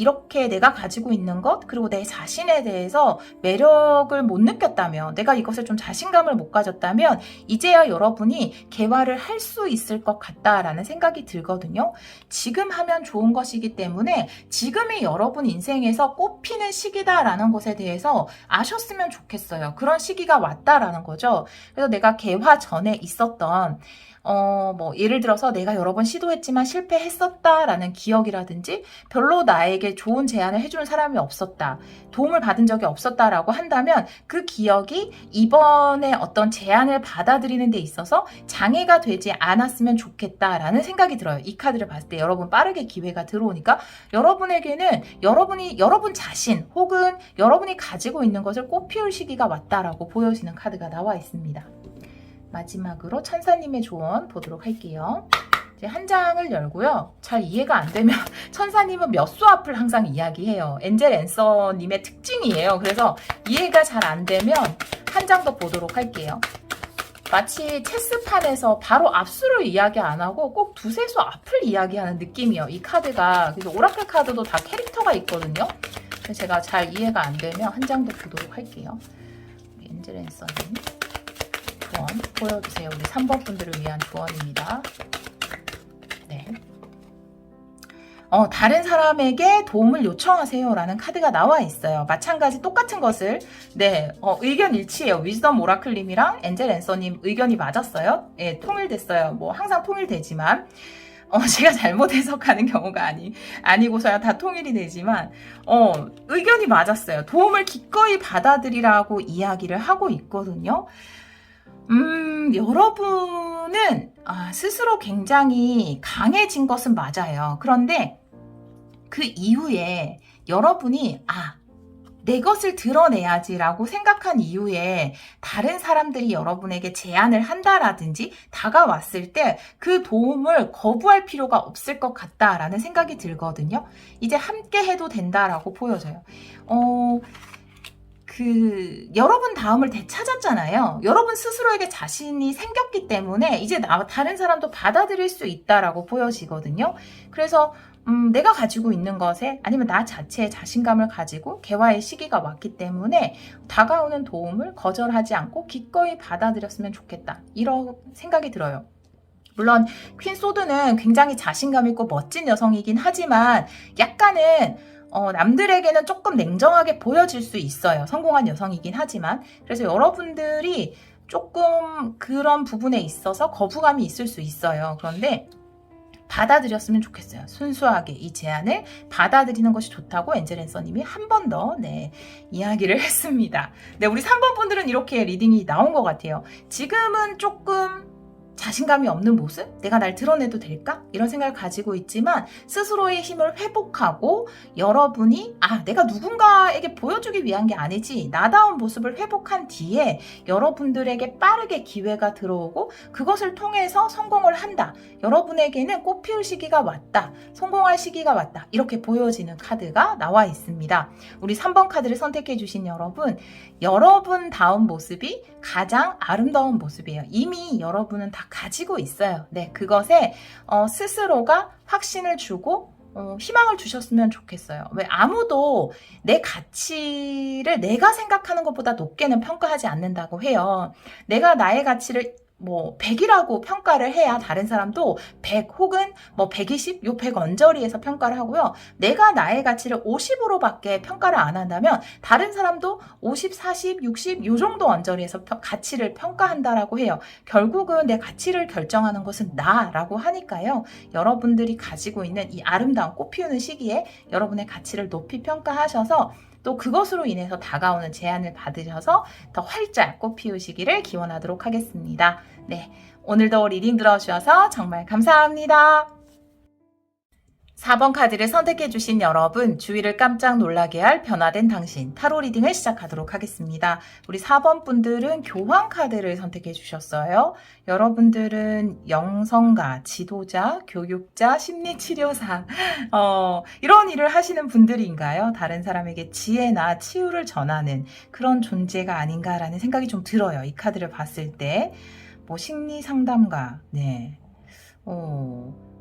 가지고 있는 것, 그리고 내 자신에 대해서 매력을 못 느꼈다면, 내가 이것을 좀 자신감을 못 가졌다면, 이제야 여러분이 개화를 할 수 있을 것 같다라는 생각이 들거든요. 지금 하면 좋은 것이기 때문에 지금이 여러분 인생에서 꽃피는 시기다라는 것에 대해서 아셨으면 좋겠어요. 그런 시기가 왔다라는 거죠. 그래서 내가 개화 전에 있었던 예를 들어서 내가 여러 번 시도했지만 실패했었다라는 기억이라든지 별로 나에게 좋은 제안을 해주는 사람이 없었다, 도움을 받은 적이 없었다라고 한다면 그 기억이 이번에 어떤 제안을 받아들이는 데 있어서 장애가 되지 않았으면 좋겠다라는 생각이 들어요. 이 카드를 봤을 때 여러분 빠르게 기회가 들어오니까 여러분에게는 여러분 자신 혹은 여러분이 가지고 있는 것을 꽃피울 시기가 왔다라고 보여지는 카드가 나와 있습니다. 마지막으로 천사님의 조언 보도록 할게요. 이제 한 장을 열고요. 잘 이해가 안 되면 천사님은 몇 수 앞을 항상 이야기해요. 엔젤 앤서님의 특징이에요. 그래서 이해가 잘 안 되면 한 장 더 보도록 할게요. 마치 체스판에서 바로 앞수를 이야기 안 하고 꼭 두세 수 앞을 이야기하는 느낌이에요. 이 카드가. 그래서 오라클 카드도 다 캐릭터가 있거든요. 그래서 제가 잘 이해가 안 되면 한 장 더 보도록 할게요. 엔젤 앤서님 조언 보여주세요. 우리 3번 분들을 위한 조언입니다. 네. 다른 사람에게 도움을 요청하세요 라는 카드가 나와 있어요. 마찬가지 똑같은 것을 의견 일치해요. 위즈덤 오라클님이랑 엔젤 앤서님 의견이 맞았어요. 예, 통일됐어요. 뭐 항상 통일되지만 제가 잘못 해석하는 경우가 아니고서야 다 통일이 되지만 의견이 맞았어요. 도움을 기꺼이 받아들이라고 이야기를 하고 있거든요. 여러분은 스스로 굉장히 강해진 것은 맞아요. 그런데 그 이후에 여러분이 내 것을 드러내야지라고 생각한 이후에 다른 사람들이 여러분에게 제안을 한다라든지 다가왔을 때 그 도움을 거부할 필요가 없을 것 같다라는 생각이 들거든요. 이제 함께 해도 된다라고 보여져요. 여러분 다음을 되찾았잖아요. 여러분 스스로에게 자신이 생겼기 때문에 이제 다른 사람도 받아들일 수 있다라고 보여지거든요. 그래서 내가 가지고 있는 것에 아니면 나 자체의 자신감을 가지고 개화의 시기가 왔기 때문에 다가오는 도움을 거절하지 않고 기꺼이 받아들였으면 좋겠다. 이런 생각이 들어요. 물론 퀸 소드는 굉장히 자신감 있고 멋진 여성이긴 하지만 약간은 남들에게는 조금 냉정하게 보여질 수 있어요. 성공한 여성이긴 하지만. 그래서 여러분들이 조금 그런 부분에 있어서 거부감이 있을 수 있어요. 그런데 받아들였으면 좋겠어요. 순수하게 이 제안을 받아들이는 것이 좋다고 엔젤 앤서님이 한 번 더 이야기를 했습니다. 우리 3번 분들은 이렇게 리딩이 나온 것 같아요. 지금은 조금 자신감이 없는 모습? 내가 날 드러내도 될까? 이런 생각을 가지고 있지만 스스로의 힘을 회복하고 여러분이 내가 누군가에게 보여주기 위한 게 아니지 나다운 모습을 회복한 뒤에 여러분들에게 빠르게 기회가 들어오고 그것을 통해서 성공을 한다. 여러분에게는 꽃피울 시기가 왔다. 성공할 시기가 왔다. 이렇게 보여지는 카드가 나와 있습니다. 우리 3번 카드를 선택해 주신 여러분 다운 모습이 가장 아름다운 모습이에요. 이미 여러분은 다 가지고 있어요. 그것에 스스로가 확신을 주고 희망을 주셨으면 좋겠어요. 왜 아무도 내 가치를 내가 생각하는 것보다 높게는 평가하지 않는다고 해요. 내가 나의 가치를 100이라고 평가를 해야 다른 사람도 100 혹은 120, 요 100 언저리에서 평가를 하고요. 내가 나의 가치를 50으로밖에 평가를 안 한다면 다른 사람도 50, 40, 60 요 정도 언저리에서 가치를 평가한다라고 해요. 결국은 내 가치를 결정하는 것은 나라고 하니까요. 여러분들이 가지고 있는 이 아름다운 꽃 피우는 시기에 여러분의 가치를 높이 평가하셔서 또 그것으로 인해서 다가오는 제안을 받으셔서 더 활짝 꽃 피우시기를 기원하도록 하겠습니다. 오늘도 리딩 들어주셔서 정말 감사합니다. 4번 카드를 선택해 주신 여러분, 주위를 깜짝 놀라게 할 변화된 당신 타로 리딩을 시작하도록 하겠습니다. 우리 4번 분들은 교황 카드를 선택해 주셨어요. 여러분들은 영성가, 지도자, 교육자, 심리치료사 이런 일을 하시는 분들인가요? 다른 사람에게 지혜나 치유를 전하는 그런 존재가 아닌가라는 생각이 좀 들어요. 이 카드를 봤을 때 심리상담가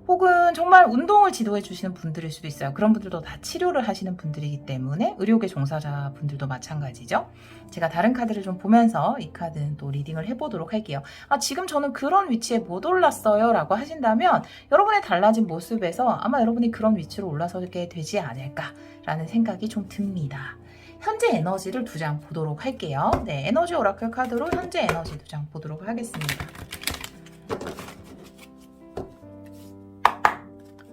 혹은 정말 운동을 지도해 주시는 분들일 수도 있어요. 그런 분들도 다 치료를 하시는 분들이기 때문에 의료계 종사자 분들도 마찬가지죠. 제가 다른 카드를 좀 보면서 이 카드는 또 리딩을 해보도록 할게요. 지금 저는 그런 위치에 못 올랐어요 라고 하신다면 여러분의 달라진 모습에서 아마 여러분이 그런 위치로 올라서게 되지 않을까라는 생각이 좀 듭니다. 현재 에너지를 2장 보도록 할게요. 에너지 오라클 카드로 현재 에너지 2장 보도록 하겠습니다.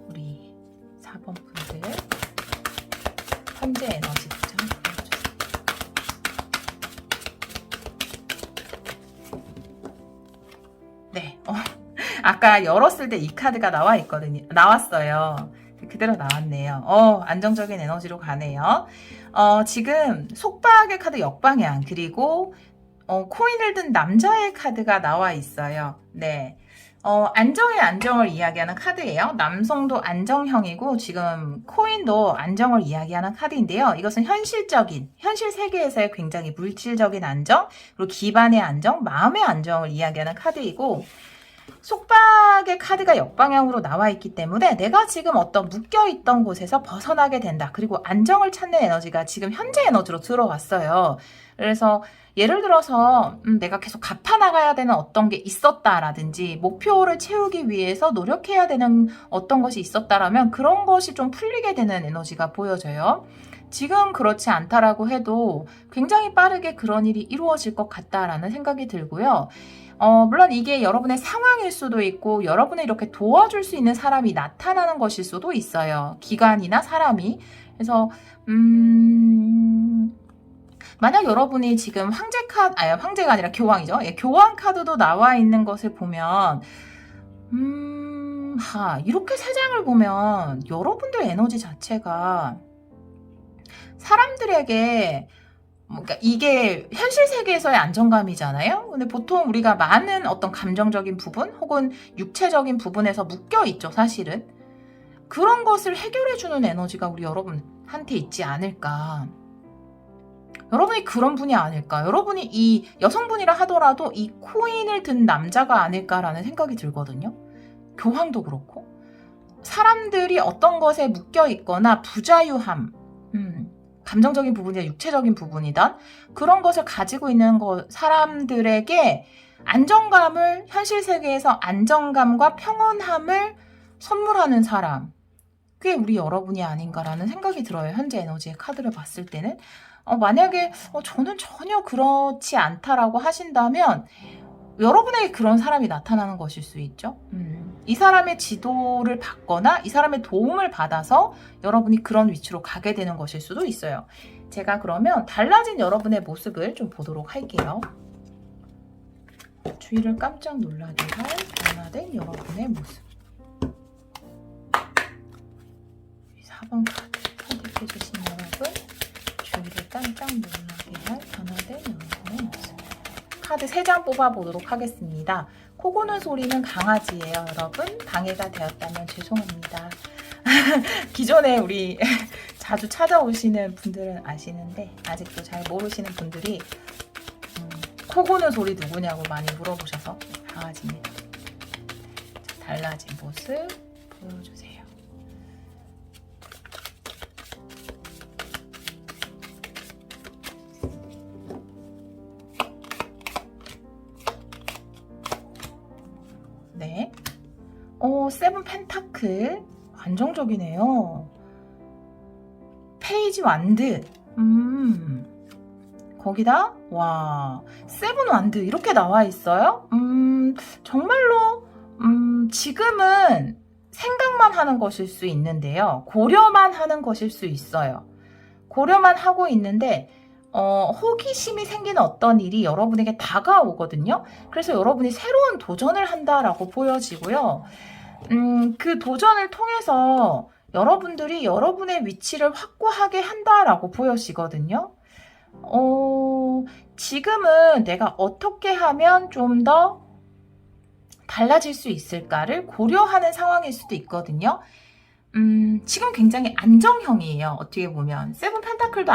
우리 4번 분들 현재 에너지 2장 보여주세요. 아까 열었을 때 이 카드가 나왔어요. 그대로 나왔네요. 안정적인 에너지로 가네요. 지금 속박의 카드 역방향 그리고 코인을 든 남자의 카드가 나와 있어요. 안정의 안정을 이야기하는 카드예요. 남성도 안정형이고 지금 코인도 안정을 이야기하는 카드인데요. 이것은 현실적인, 현실 세계에서의 굉장히 물질적인 안정, 그리고 기반의 안정, 마음의 안정을 이야기하는 카드이고 속박의 카드가 역방향으로 나와 있기 때문에 내가 지금 어떤 묶여있던 곳에서 벗어나게 된다. 그리고 안정을 찾는 에너지가 지금 현재 에너지로 들어왔어요. 그래서 예를 들어서 내가 계속 갚아나가야 되는 어떤 게 있었다라든지 목표를 채우기 위해서 노력해야 되는 어떤 것이 있었다라면 그런 것이 좀 풀리게 되는 에너지가 보여져요. 지금 그렇지 않다라고 해도 굉장히 빠르게 그런 일이 이루어질 것 같다라는 생각이 들고요. 물론 이게 여러분의 상황일 수도 있고 여러분을 이렇게 도와줄 수 있는 사람이 나타나는 것일 수도 있어요. 기관이나 사람이. 그래서 만약 여러분이 지금 황제가 아니라 교황이죠. 예, 교황 카드도 나와 있는 것을 보면 이렇게 세 장을 보면 여러분들 에너지 자체가 사람들에게 그러니까 이게 현실 세계에서의 안정감이잖아요. 근데 보통 우리가 많은 어떤 감정적인 부분 혹은 육체적인 부분에서 묶여 있죠, 사실은. 그런 것을 해결해주는 에너지가 우리 여러분한테 있지 않을까. 여러분이 그런 분이 아닐까. 여러분이 이 여성분이라 하더라도 이 코인을 든 남자가 아닐까라는 생각이 들거든요. 교황도 그렇고. 사람들이 어떤 것에 묶여 있거나 부자유함, 감정적인 부분이나 육체적인 부분이든 그런 것을 가지고 있는 사람들에게 안정감을 현실 세계에서 안정감과 평온함을 선물하는 사람 그게 우리 여러분이 아닌가라는 생각이 들어요. 현재 에너지의 카드를 봤을 때는 만약에 저는 전혀 그렇지 않다라고 하신다면 여러분에게 그런 사람이 나타나는 것일 수 있죠. 이 사람의 지도를 받거나 이 사람의 도움을 받아서 여러분이 그런 위치로 가게 되는 것일 수도 있어요. 제가 그러면 달라진 여러분의 모습을 좀 보도록 할게요. 주위를 깜짝 놀라게 할 변화된 여러분의 모습. 4번 카드 선택해주신 여러분, 주위를 깜짝 놀라게 할 변화된 여러분의 모습. 카드 3장 뽑아보도록 하겠습니다. 코 고는 소리는 강아지예요, 여러분. 방해가 되었다면 죄송합니다. 기존에 우리 자주 찾아오시는 분들은 아시는데 아직도 잘 모르시는 분들이 코 고는 소리 누구냐고 많이 물어보셔서 강아지입니다. 자, 달라진 모습 보여주세요. 네. 세븐 펜타클 안정적이네요. 페이지 완드. 거기다 세븐 완드 이렇게 나와 있어요. 정말로 지금은 생각만 하는 것일 수 있는데요. 고려만 하는 것일 수 있어요. 고려만 하고 있는데 호기심이 생기는 어떤 일이 여러분에게 다가오거든요. 그래서 여러분이 새로운 도전을 한다라고 보여지고요. 그 도전을 통해서 여러분들이 여러분의 위치를 확고하게 한다라고 보여지거든요. 지금은 내가 어떻게 하면 좀 더 달라질 수 있을까를 고려하는 상황일 수도 있거든요. 지금 굉장히 안정형이에요. 어떻게 보면 세븐 펜타클도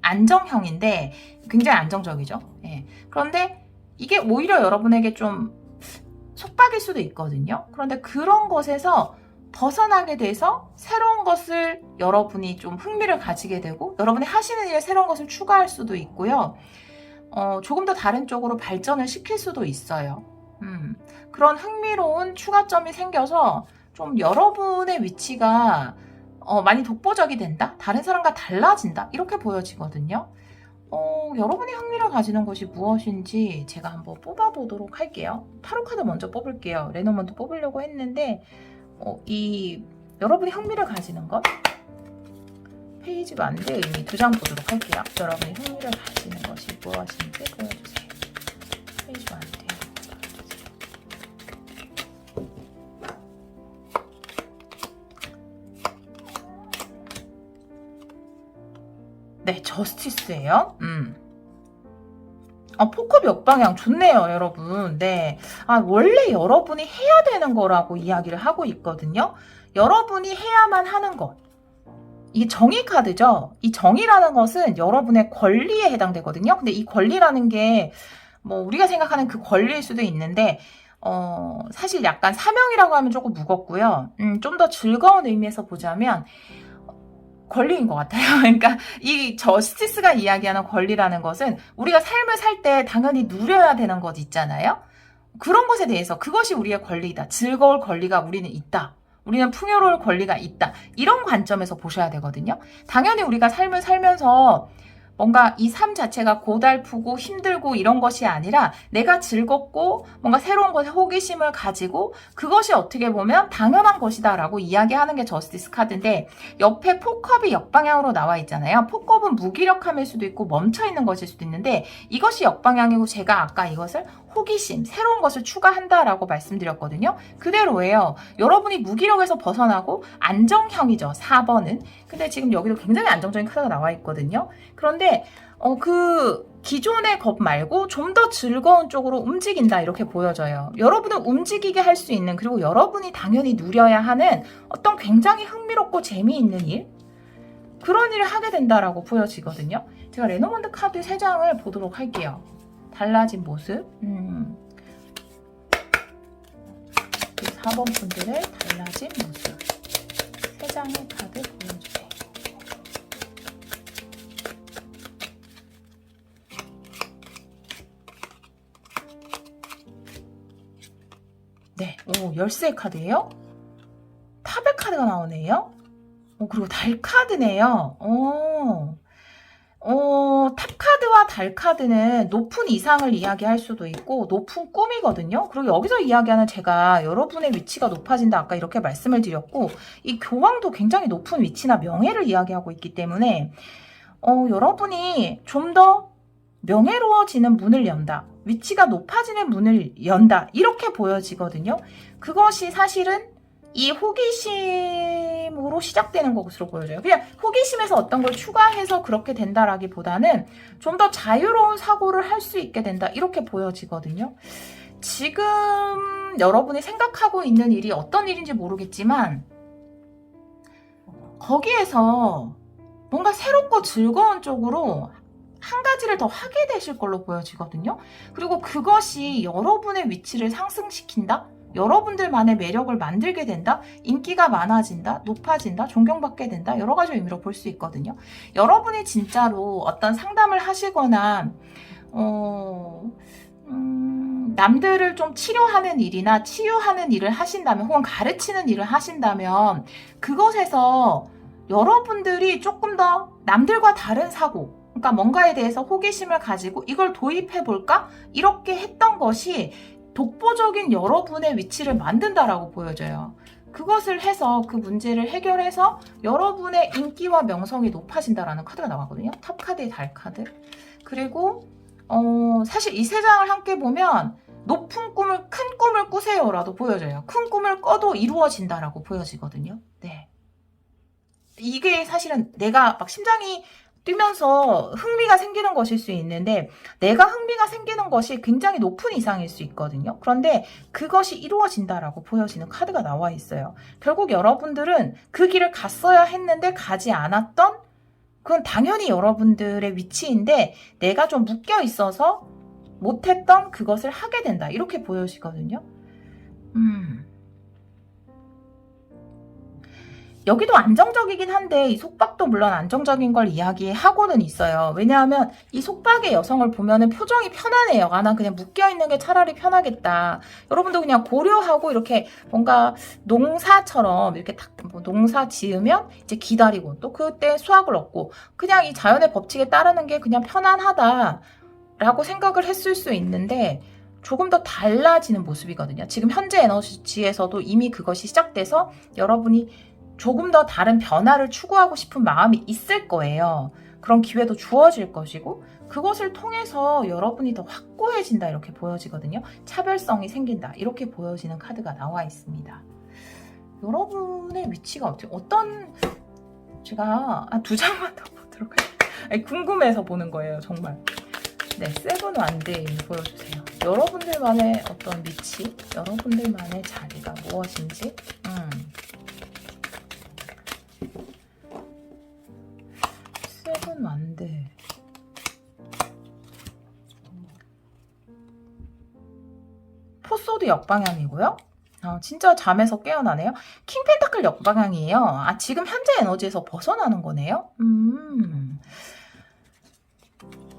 안정형인데 굉장히 안정적이죠. 예. 그런데 이게 오히려 여러분에게 좀 속박일 수도 있거든요. 그런데 그런 것에서 벗어나게 돼서 새로운 것을 여러분이 좀 흥미를 가지게 되고 여러분이 하시는 일에 새로운 것을 추가할 수도 있고요. 조금 더 다른 쪽으로 발전을 시킬 수도 있어요. 그런 흥미로운 추가점이 생겨서 좀 여러분의 위치가 많이 독보적이 된다? 다른 사람과 달라진다? 이렇게 보여지거든요. 여러분이 흥미를 가지는 것이 무엇인지 제가 한번 뽑아보도록 할게요. 타로 카드 먼저 뽑을게요. 레노먼트 뽑으려고 했는데 여러분이 흥미를 가지는 것 페이지 완드 의미 2장 보도록 할게요. 여러분이 흥미를 가지는 것이 무엇인지 보여주세요. 페이지 완드 네, 저스티스예요. 폭컵 역방향 좋네요, 여러분. 네. 원래 여러분이 해야 되는 거라고 이야기를 하고 있거든요. 여러분이 해야만 하는 것. 이게 정의 카드죠. 이 정의라는 것은 여러분의 권리에 해당되거든요. 근데 이 권리라는 게 뭐 우리가 생각하는 그 권리일 수도 있는데 사실 약간 사명이라고 하면 조금 무겁고요. 좀 더 즐거운 의미에서 보자면 권리인 것 같아요. 그러니까 이 저스티스가 이야기하는 권리라는 것은 우리가 삶을 살 때 당연히 누려야 되는 것 있잖아요. 그런 것에 대해서 그것이 우리의 권리이다. 즐거울 권리가 우리는 있다. 우리는 풍요로울 권리가 있다. 이런 관점에서 보셔야 되거든요. 당연히 우리가 삶을 살면서 뭔가 이 삶 자체가 고달프고 힘들고 이런 것이 아니라 내가 즐겁고 뭔가 새로운 것에 호기심을 가지고 그것이 어떻게 보면 당연한 것이다 라고 이야기하는 게 저스티스 카드인데 옆에 폭컵이 역방향으로 나와 있잖아요. 폭컵은 무기력함일 수도 있고 멈춰있는 것일 수도 있는데 이것이 역방향이고 제가 아까 이것을 호기심, 새로운 것을 추가한다라고 말씀드렸거든요. 그대로예요. 여러분이 무기력에서 벗어나고 안정형이죠. 4번은. 근데 지금 여기도 굉장히 안정적인 카드가 나와 있거든요. 그런데 그 기존의 것 말고 좀 더 즐거운 쪽으로 움직인다 이렇게 보여져요. 여러분을 움직이게 할 수 있는 그리고 여러분이 당연히 누려야 하는 어떤 굉장히 흥미롭고 재미있는 일 그런 일을 하게 된다라고 보여지거든요. 제가 레노먼드 카드 3장을 보도록 할게요. 달라진 모습 4번 분들의 달라진 모습 3장의 카드 보여주세요. 네, 열쇠 카드예요. 탑의 카드가 나오네요. 그리고 달 카드네요. 탑 카드와 달 카드는 높은 이상을 이야기할 수도 있고 높은 꿈이거든요. 그리고 여기서 이야기하는 제가 여러분의 위치가 높아진다 아까 이렇게 말씀을 드렸고 이 교황도 굉장히 높은 위치나 명예를 이야기하고 있기 때문에 여러분이 좀 더 명예로워지는 문을 연다. 위치가 높아지는 문을 연다. 이렇게 보여지거든요. 그것이 사실은 이 호기심으로 시작되는 것으로 보여져요. 그냥 호기심에서 어떤 걸 추가해서 그렇게 된다라기보다는 좀 더 자유로운 사고를 할 수 있게 된다. 이렇게 보여지거든요. 지금 여러분이 생각하고 있는 일이 어떤 일인지 모르겠지만 거기에서 뭔가 새롭고 즐거운 쪽으로 한 가지를 더 하게 되실 걸로 보여지거든요. 그리고 그것이 여러분의 위치를 상승시킨다? 여러분들만의 매력을 만들게 된다? 인기가 많아진다? 높아진다? 존경받게 된다? 여러 가지 의미로 볼 수 있거든요. 여러분이 진짜로 어떤 상담을 하시거나 남들을 좀 치료하는 일이나 치유하는 일을 하신다면 혹은 가르치는 일을 하신다면 그것에서 여러분들이 조금 더 남들과 다른 사고 그러니까 뭔가에 대해서 호기심을 가지고 이걸 도입해볼까? 이렇게 했던 것이 독보적인 여러분의 위치를 만든다라고 보여져요. 그것을 해서 그 문제를 해결해서 여러분의 인기와 명성이 높아진다라는 카드가 나왔거든요. 탑 카드의 달 카드. 그리고 사실 이 3장을 함께 보면 높은 꿈을 큰 꿈을 꾸세요라도 보여져요. 큰 꿈을 꿔도 이루어진다라고 보여지거든요. 네. 이게 사실은 내가 막 심장이 뛰면서 흥미가 생기는 것일 수 있는데 내가 흥미가 생기는 것이 굉장히 높은 이상일 수 있거든요. 그런데 그것이 이루어진다라고 보여지는 카드가 나와 있어요. 결국 여러분들은 그 길을 갔어야 했는데 가지 않았던 그건 당연히 여러분들의 위치인데 내가 좀 묶여 있어서 못했던 그것을 하게 된다. 이렇게 보여지거든요. 여기도 안정적이긴 한데 이 속박도 물론 안정적인 걸 이야기하고는 있어요. 왜냐하면 이 속박의 여성을 보면은 표정이 편안해요. 난 그냥 묶여있는 게 차라리 편하겠다. 여러분도 그냥 고려하고 이렇게 뭔가 농사처럼 이렇게 딱 뭐 농사 지으면 이제 기다리고 또 그때 수확을 얻고 그냥 이 자연의 법칙에 따르는 게 그냥 편안하다라고 생각을 했을 수 있는데 조금 더 달라지는 모습이거든요. 지금 현재 에너지에서도 이미 그것이 시작돼서 여러분이 조금 더 다른 변화를 추구하고 싶은 마음이 있을 거예요. 그런 기회도 주어질 것이고 그것을 통해서 여러분이 더 확고해진다 이렇게 보여지거든요. 차별성이 생긴다 이렇게 보여지는 카드가 나와 있습니다. 여러분의 위치가 어떤 제가 2장만 더 보도록 할게요. 궁금해서 보는 거예요. 정말 네, 세븐 완드 보여주세요. 여러분들만의 어떤 위치, 여러분들만의 자리가 무엇인지. 세븐 완드. 포소드 역방향이고요. 진짜 잠에서 깨어나네요. 킹 펜타클 역방향이에요. 지금 현재 에너지에서 벗어나는 거네요.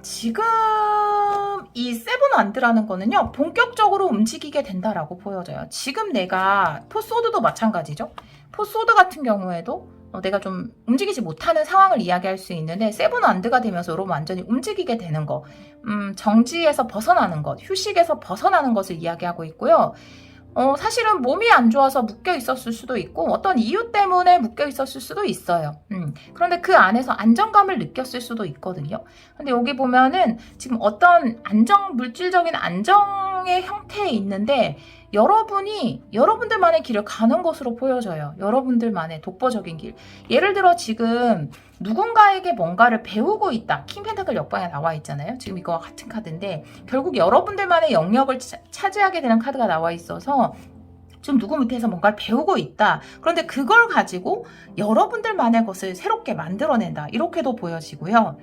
지금 이 세븐 완드라는 거는요, 본격적으로 움직이게 된다라고 보여져요. 지금 내가 포소드도 마찬가지죠. 포소드 같은 경우에도 내가 좀 움직이지 못하는 상황을 이야기할 수 있는데, 세븐 완드가 되면서 여러분 완전히 움직이게 되는 거, 정지에서 벗어나는 것, 휴식에서 벗어나는 것을 이야기하고 있고요. 사실은 몸이 안 좋아서 묶여 있었을 수도 있고 어떤 이유 때문에 묶여 있었을 수도 있어요. 그런데 그 안에서 안정감을 느꼈을 수도 있거든요. 근데 여기 보면은 지금 어떤 물질적인 안정의 형태에 있는데, 여러분들만의 길을 가는 것으로 보여져요. 여러분들만의 독보적인 길. 예를 들어 지금 누군가에게 뭔가를 배우고 있다. 킹 펜타클 역방에 나와 있잖아요. 지금 이거와 같은 카드인데, 결국 여러분들만의 영역을 차지하게 되는 카드가 나와 있어서 좀 누구 밑에서 뭔가를 배우고 있다. 그런데 그걸 가지고 여러분들만의 것을 새롭게 만들어낸다. 이렇게도 보여지고요.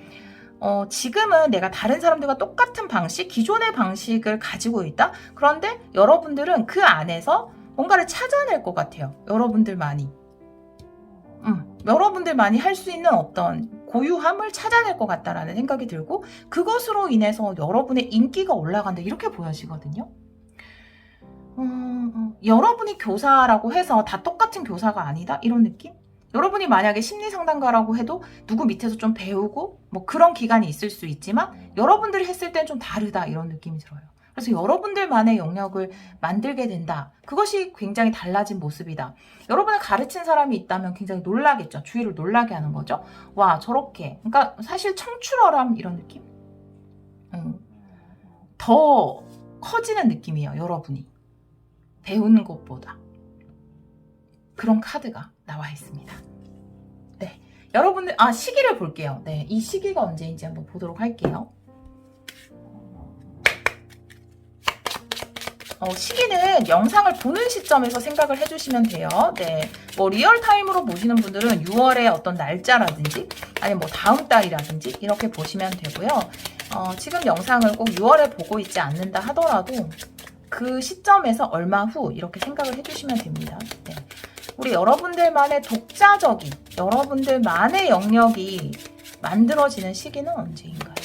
지금은 내가 다른 사람들과 똑같은 방식, 기존의 방식을 가지고 있다. 그런데 여러분들은 그 안에서 뭔가를 찾아낼 것 같아요. 여러분들만이 할 수 있는 어떤 고유함을 찾아낼 것 같다라는 생각이 들고, 그것으로 인해서 여러분의 인기가 올라간다. 이렇게 보여지거든요. 여러분이 교사라고 해서 다 똑같은 교사가 아니다. 이런 느낌? 여러분이 만약에 심리상담가라고 해도 누구 밑에서 좀 배우고 뭐 그런 기간이 있을 수 있지만, 여러분들이 했을 땐 좀 다르다. 이런 느낌이 들어요. 그래서 여러분들만의 영역을 만들게 된다. 그것이 굉장히 달라진 모습이다. 여러분을 가르친 사람이 있다면 굉장히 놀라겠죠. 주위를 놀라게 하는 거죠. 와, 저렇게. 그러니까 사실 청출어람 이런 느낌? 더 커지는 느낌이에요. 여러분이 배우는 것보다. 그런 카드가 나와 있습니다. 네, 여러분들 시기를 볼게요. 네, 이 시기가 언제인지 한번 보도록 할게요. 시기는 영상을 보는 시점에서 생각을 해주시면 돼요. 네, 뭐 리얼타임으로 보시는 분들은 6월의 어떤 날짜라든지 아니면 뭐 다음 달이라든지 이렇게 보시면 되고요. 지금 영상을 꼭 6월에 보고 있지 않는다 하더라도 그 시점에서 얼마 후 이렇게 생각을 해주시면 됩니다. 네. 우리 여러분들만의 독자적인, 여러분들만의 영역이 만들어지는 시기는 언제인가요?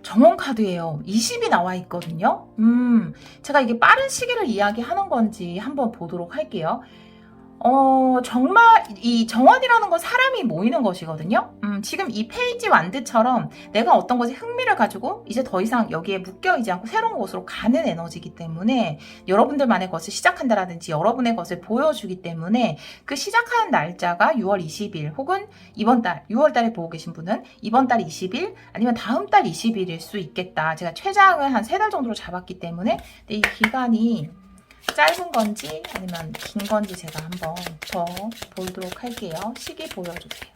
정원 카드예요. 20이 나와 있거든요. 제가 이게 빠른 시기를 이야기하는 건지 한번 보도록 할게요. 정말 이 정원이라는 건 사람이 모이는 것이거든요. 지금 이 페이지 완드처럼 내가 어떤 것에 흥미를 가지고 이제 더 이상 여기에 묶여있지 않고 새로운 곳으로 가는 에너지이기 때문에, 여러분들만의 것을 시작한다라든지 여러분의 것을 보여주기 때문에 그 시작하는 날짜가 6월 20일 혹은 이번 달, 6월 달에 보고 계신 분은 이번 달 20일 아니면 다음 달 20일일 수 있겠다. 제가 최장을 한 3달 정도로 잡았기 때문에, 근데 이 기간이 짧은 건지 아니면 긴 건지 제가 한번 더 보도록 할게요. 시기 보여주세요.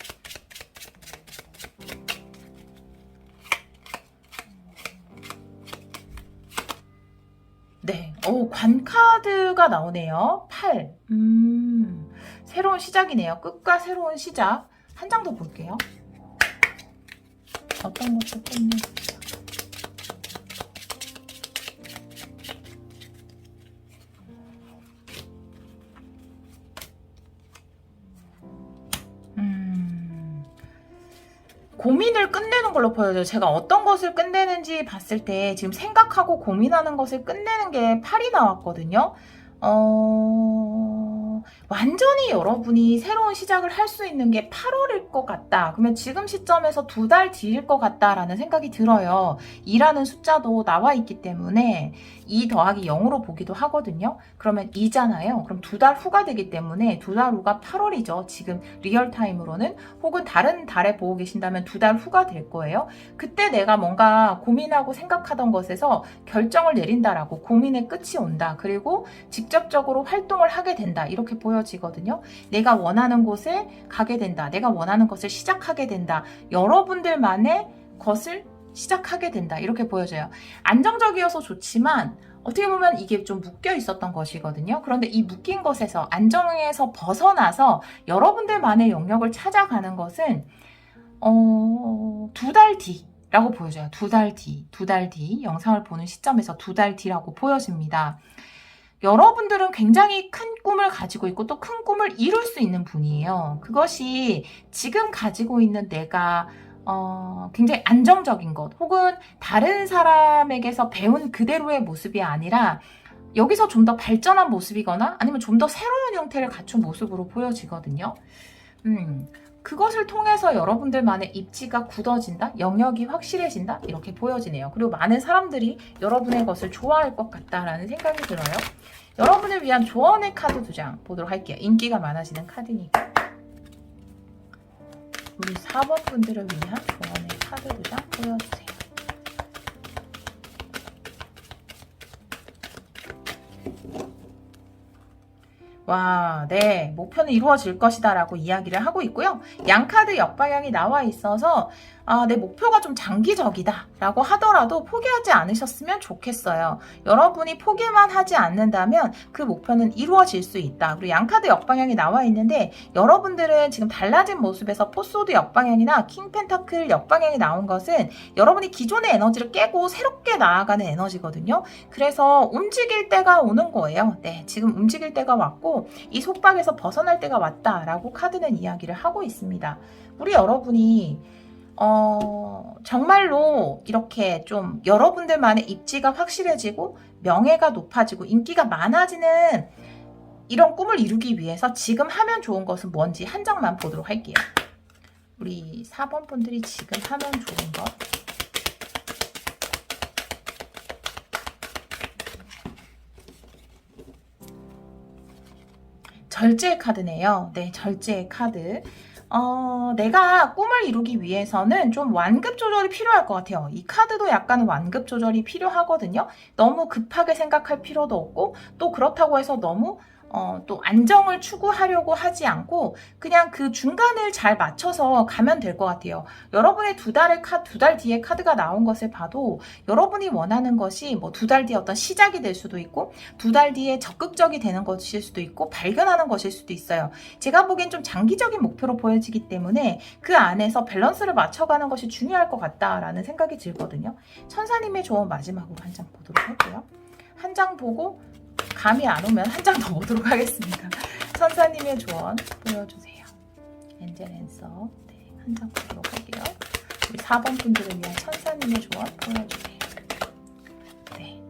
네, 관카드가 나오네요. 8. 새로운 시작이네요. 끝과 새로운 시작. 한 장 더 볼게요. 어떤 것도 끝내주세요. 고민을 끝내는 걸로 보여져요. 제가 어떤 것을 끝내는지 봤을 때 지금 생각하고 고민하는 것을 끝내는 게 8이 나왔거든요. 완전히 여러분이 새로운 시작을 할 수 있는 게 8월일 것 같다. 그러면 지금 시점에서 2달 뒤일 것 같다라는 생각이 들어요. 2라는 숫자도 나와 있기 때문에 2 더하기 0으로 보기도 하거든요. 그러면 2잖아요. 그럼 2달 후가 되기 때문에 2달 후가 8월이죠. 지금 리얼타임으로는. 혹은 다른 달에 보고 계신다면 2달 후가 될 거예요. 그때 내가 뭔가 고민하고 생각하던 것에서 결정을 내린다라고 고민의 끝이 온다. 그리고 직접적으로 활동을 하게 된다. 이렇게 보여지거든요. 내가 원하는 곳에 가게 된다. 내가 원하는 것을 시작하게 된다. 여러분들만의 것을 시작하게 된다. 이렇게 보여져요. 안정적이어서 좋지만 어떻게 보면 이게 좀 묶여 있었던 것이거든요. 그런데 이 묶인 것에서 안정에서 벗어나서 여러분들만의 영역을 찾아가는 것은 2달 뒤라고 보여져요. 2달 뒤 영상을 보는 시점에서 2달 뒤라고 보여집니다. 여러분들은 굉장히 큰 꿈을 가지고 있고 또 큰 꿈을 이룰 수 있는 분이에요. 그것이 지금 가지고 있는 내가 굉장히 안정적인 것 혹은 다른 사람에게서 배운 그대로의 모습이 아니라 여기서 좀 더 발전한 모습이거나 아니면 좀 더 새로운 형태를 갖춘 모습으로 보여지거든요. 그것을 통해서 여러분들만의 입지가 굳어진다, 영역이 확실해진다 이렇게 보여지네요. 그리고 많은 사람들이 여러분의 것을 좋아할 것 같다라는 생각이 들어요. 여러분을 위한 조언의 카드 2장 보도록 할게요. 인기가 많아지는 카드니까. 우리 4번 분들을 위한 조언의 카드 2장 보여주세요. 와, 네. 목표는 이루어질 것이다 라고 이야기를 하고 있고요. 양카드 역방향이 나와 있어서 내 목표가 좀 장기적이다 라고 하더라도 포기하지 않으셨으면 좋겠어요. 여러분이 포기만 하지 않는다면 그 목표는 이루어질 수 있다. 그리고 양카드 역방향이 나와 있는데 여러분들은 지금 달라진 모습에서 포소드 역방향이나 킹 펜타클 역방향이 나온 것은 여러분이 기존의 에너지를 깨고 새롭게 나아가는 에너지거든요. 그래서 움직일 때가 오는 거예요. 네, 지금 움직일 때가 왔고 이 속박에서 벗어날 때가 왔다라고 카드는 이야기를 하고 있습니다. 우리 여러분이 정말로 이렇게 좀 여러분들만의 입지가 확실해지고 명예가 높아지고 인기가 많아지는 이런 꿈을 이루기 위해서 지금 하면 좋은 것은 뭔지 한 장만 보도록 할게요. 우리 4번 분들이 지금 하면 좋은 것. 절제의 카드네요. 네, 절제의 카드. 내가 꿈을 이루기 위해서는 좀 완급 조절이 필요할 것 같아요. 이 카드도 약간 완급 조절이 필요하거든요. 너무 급하게 생각할 필요도 없고 또 그렇다고 해서 너무 또 안정을 추구하려고 하지 않고 그냥 그 중간을 잘 맞춰서 가면 될 것 같아요. 여러분의 2달 뒤에 카드가 나온 것을 봐도 여러분이 원하는 것이 뭐 2달 뒤에 어떤 시작이 될 수도 있고 2달 뒤에 적극적이 되는 것일 수도 있고 발견하는 것일 수도 있어요. 제가 보기엔 좀 장기적인 목표로 보여지기 때문에 그 안에서 밸런스를 맞춰가는 것이 중요할 것 같다라는 생각이 들거든요. 천사님의 조언 마지막으로 한 장 보도록 할게요. 한 장 보고 감이 안 오면 한 장 더 보도록 하겠습니다. 천사님의 조언 보여주세요. 엔젤 앤서. 네, 한 장 보도록 할게요. 우리 4번 분들을 위한 천사님의 조언 보여주세요. 네.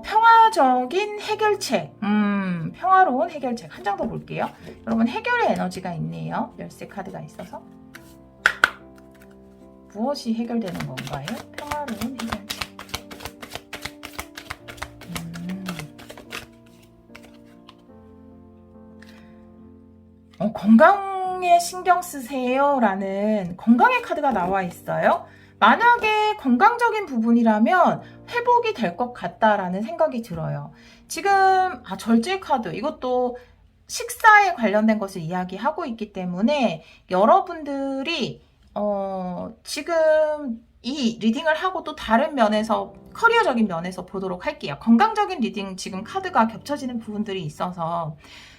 평화적인 해결책. 평화로운 해결책. 한 장 더 볼게요. 여러분, 해결의 에너지가 있네요. 열쇠 카드가 있어서. 무엇이 해결되는 건가요? 평화로운 해결책. 건강에 신경 쓰세요 라는 건강의 카드가 나와 있어요. 만약에 건강적인 부분이라면 회복이 될 것 같다라는 생각이 들어요. 지금 절제 카드 이것도 식사에 관련된 것을 이야기하고 있기 때문에 여러분들이 지금 이 리딩을 하고 또 다른 면에서 커리어적인 면에서 보도록 할게요. 건강적인 리딩 지금 카드가 겹쳐지는 부분들이 있어서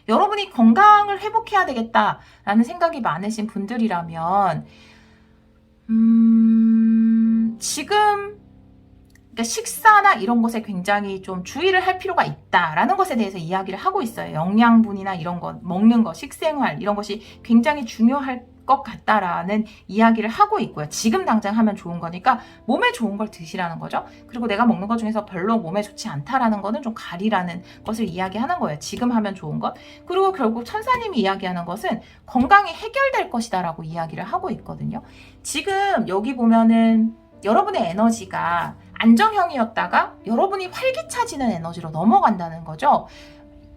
여러분이 건강을 회복해야 되겠다라는 생각이 많으신 분들이라면 지금 그러니까 식사나 이런 것에 굉장히 좀 주의를 할 필요가 있다라는 것에 대해서 이야기를 하고 있어요. 영양분이나 이런 것, 먹는 것, 식생활 이런 것이 굉장히 중요할 것 같다라는 이야기를 하고 있고요. 지금 당장 하면 좋은 거니까 몸에 좋은 걸 드시라는 거죠. 그리고 내가 먹는 것 중에서 별로 몸에 좋지 않다라는 거는 좀 가리라는 것을 이야기하는 거예요. 지금 하면 좋은 것. 그리고 결국 천사님이 이야기하는 것은 건강이 해결될 것이다라고 이야기를 하고 있거든요. 지금 여기 보면은 여러분의 에너지가 안정형이었다가 여러분이 활기차지는 에너지로 넘어간다는 거죠.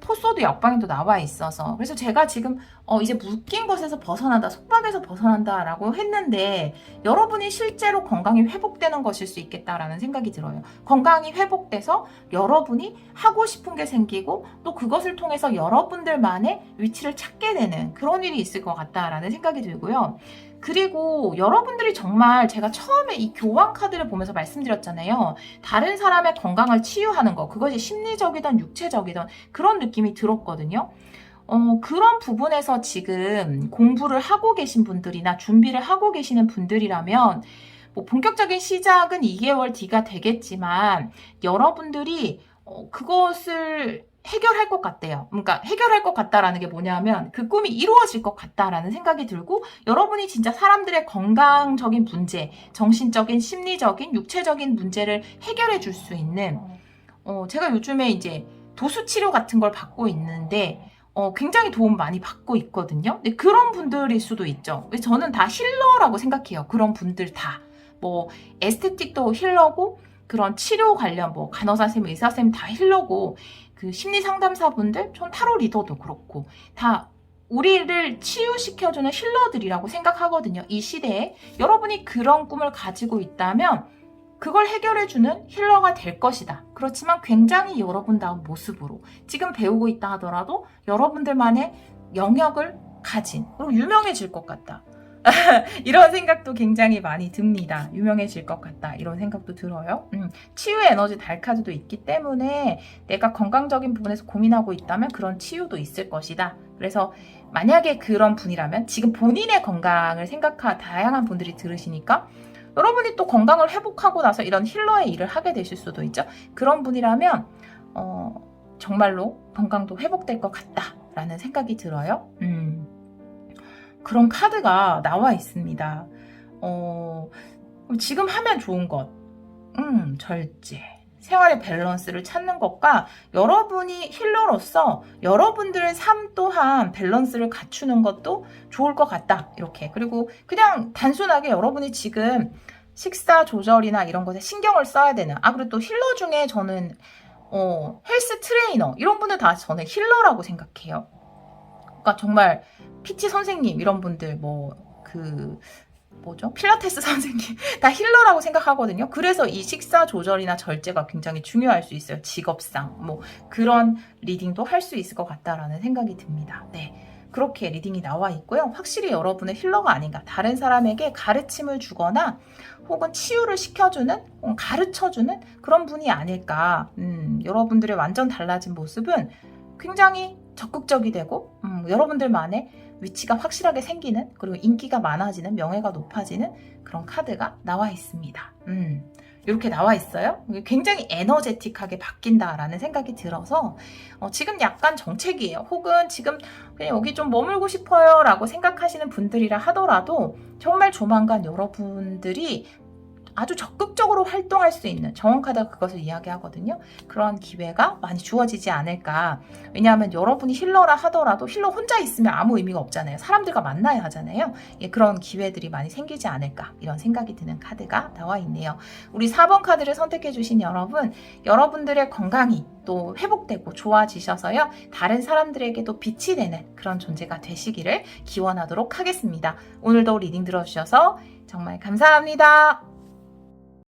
포소도 역방에도 나와 있어서. 그래서 제가 지금 이제 묶인 것에서 벗어난다, 속박에서 벗어난다 라고 했는데 여러분이 실제로 건강이 회복되는 것일 수 있겠다라는 생각이 들어요. 건강이 회복돼서 여러분이 하고 싶은 게 생기고 또 그것을 통해서 여러분들만의 위치를 찾게 되는 그런 일이 있을 것 같다라는 생각이 들고요. 그리고 여러분들이 정말 제가 처음에 이 교환 카드를 보면서 말씀드렸잖아요. 다른 사람의 건강을 치유하는 거, 그것이 심리적이든 육체적이든 그런 느낌이 들었거든요. 그런 부분에서 지금 공부를 하고 계신 분들이나 준비를 하고 계시는 분들이라면 뭐 본격적인 시작은 2개월 뒤가 되겠지만 여러분들이 그것을 해결할 것 같대요. 그러니까 해결할 것 같다라는 게 뭐냐면 그 꿈이 이루어질 것 같다라는 생각이 들고 여러분이 진짜 사람들의 건강적인 문제, 정신적인, 심리적인, 육체적인 문제를 해결해 줄 수 있는 제가 요즘에 이제 도수 치료 같은 걸 받고 있는데 굉장히 도움 많이 받고 있거든요. 근데 그런 분들일 수도 있죠. 저는 다 힐러라고 생각해요. 그런 분들 다. 뭐 에스테틱도 힐러고 그런 치료 관련 뭐 간호사쌤, 의사쌤 다 힐러고 그 심리 상담사분들, 전 타로 리더도 그렇고 다 우리를 치유시켜주는 힐러들이라고 생각하거든요. 이 시대에 여러분이 그런 꿈을 가지고 있다면 그걸 해결해주는 힐러가 될 것이다. 그렇지만 굉장히 여러분다운 모습으로 지금 배우고 있다 하더라도 여러분들만의 영역을 가진 그리고 유명해질 것 같다. 이런 생각도 굉장히 많이 듭니다. 유명해질 것 같다. 이런 생각도 들어요. 치유의 에너지 달 카드도 있기 때문에 내가 건강적인 부분에서 고민하고 있다면 그런 치유도 있을 것이다. 그래서 만약에 그런 분이라면 지금 본인의 건강을 생각한 다양한 분들이 들으시니까 여러분이 또 건강을 회복하고 나서 이런 힐러의 일을 하게 되실 수도 있죠. 그런 분이라면 정말로 건강도 회복될 것 같다라는 생각이 들어요. 그런 카드가 나와 있습니다. 지금 하면 좋은 것, 절제. 생활의 밸런스를 찾는 것과 여러분이 힐러로서 여러분들의 삶 또한 밸런스를 갖추는 것도 좋을 것 같다. 이렇게. 그리고 그냥 단순하게 여러분이 지금 식사 조절이나 이런 것에 신경을 써야 되는. 그리고 또 힐러 중에 저는 헬스 트레이너 이런 분들 다 저는 힐러라고 생각해요. 그러니까 정말 PT 선생님 이런 분들 필라테스 선생님 다 힐러라고 생각하거든요. 그래서 이 식사 조절이나 절제가 굉장히 중요할 수 있어요. 직업상 그런 리딩도 할 수 있을 것 같다라는 생각이 듭니다. 네, 그렇게 리딩이 나와 있고요. 확실히 여러분의 힐러가 아닌가, 다른 사람에게 가르침을 주거나 혹은 치유를 시켜주는, 가르쳐주는 그런 분이 아닐까. 여러분들의 완전 달라진 모습은 굉장히 적극적이 되고 여러분들만의 위치가 확실하게 생기는, 그리고 인기가 많아지는, 명예가 높아지는 그런 카드가 나와 있습니다. 이렇게 나와 있어요. 굉장히 에너제틱하게 바뀐다라는 생각이 들어서 지금 약간 정책이에요. 혹은 지금 그냥 여기 좀 머물고 싶어요 라고 생각하시는 분들이라 하더라도 정말 조만간 여러분들이 아주 적극적으로 활동할 수 있는, 정원카드가 그것을 이야기하거든요. 그런 기회가 많이 주어지지 않을까. 왜냐하면 여러분이 힐러라 하더라도 힐러 혼자 있으면 아무 의미가 없잖아요. 사람들과 만나야 하잖아요. 그런 기회들이 많이 생기지 않을까, 이런 생각이 드는 카드가 나와 있네요. 우리 4번 카드를 선택해 주신 여러분, 여러분들의 건강이 또 회복되고 좋아지셔서요, 다른 사람들에게도 빛이 되는 그런 존재가 되시기를 기원하도록 하겠습니다. 오늘도 리딩 들어주셔서 정말 감사합니다.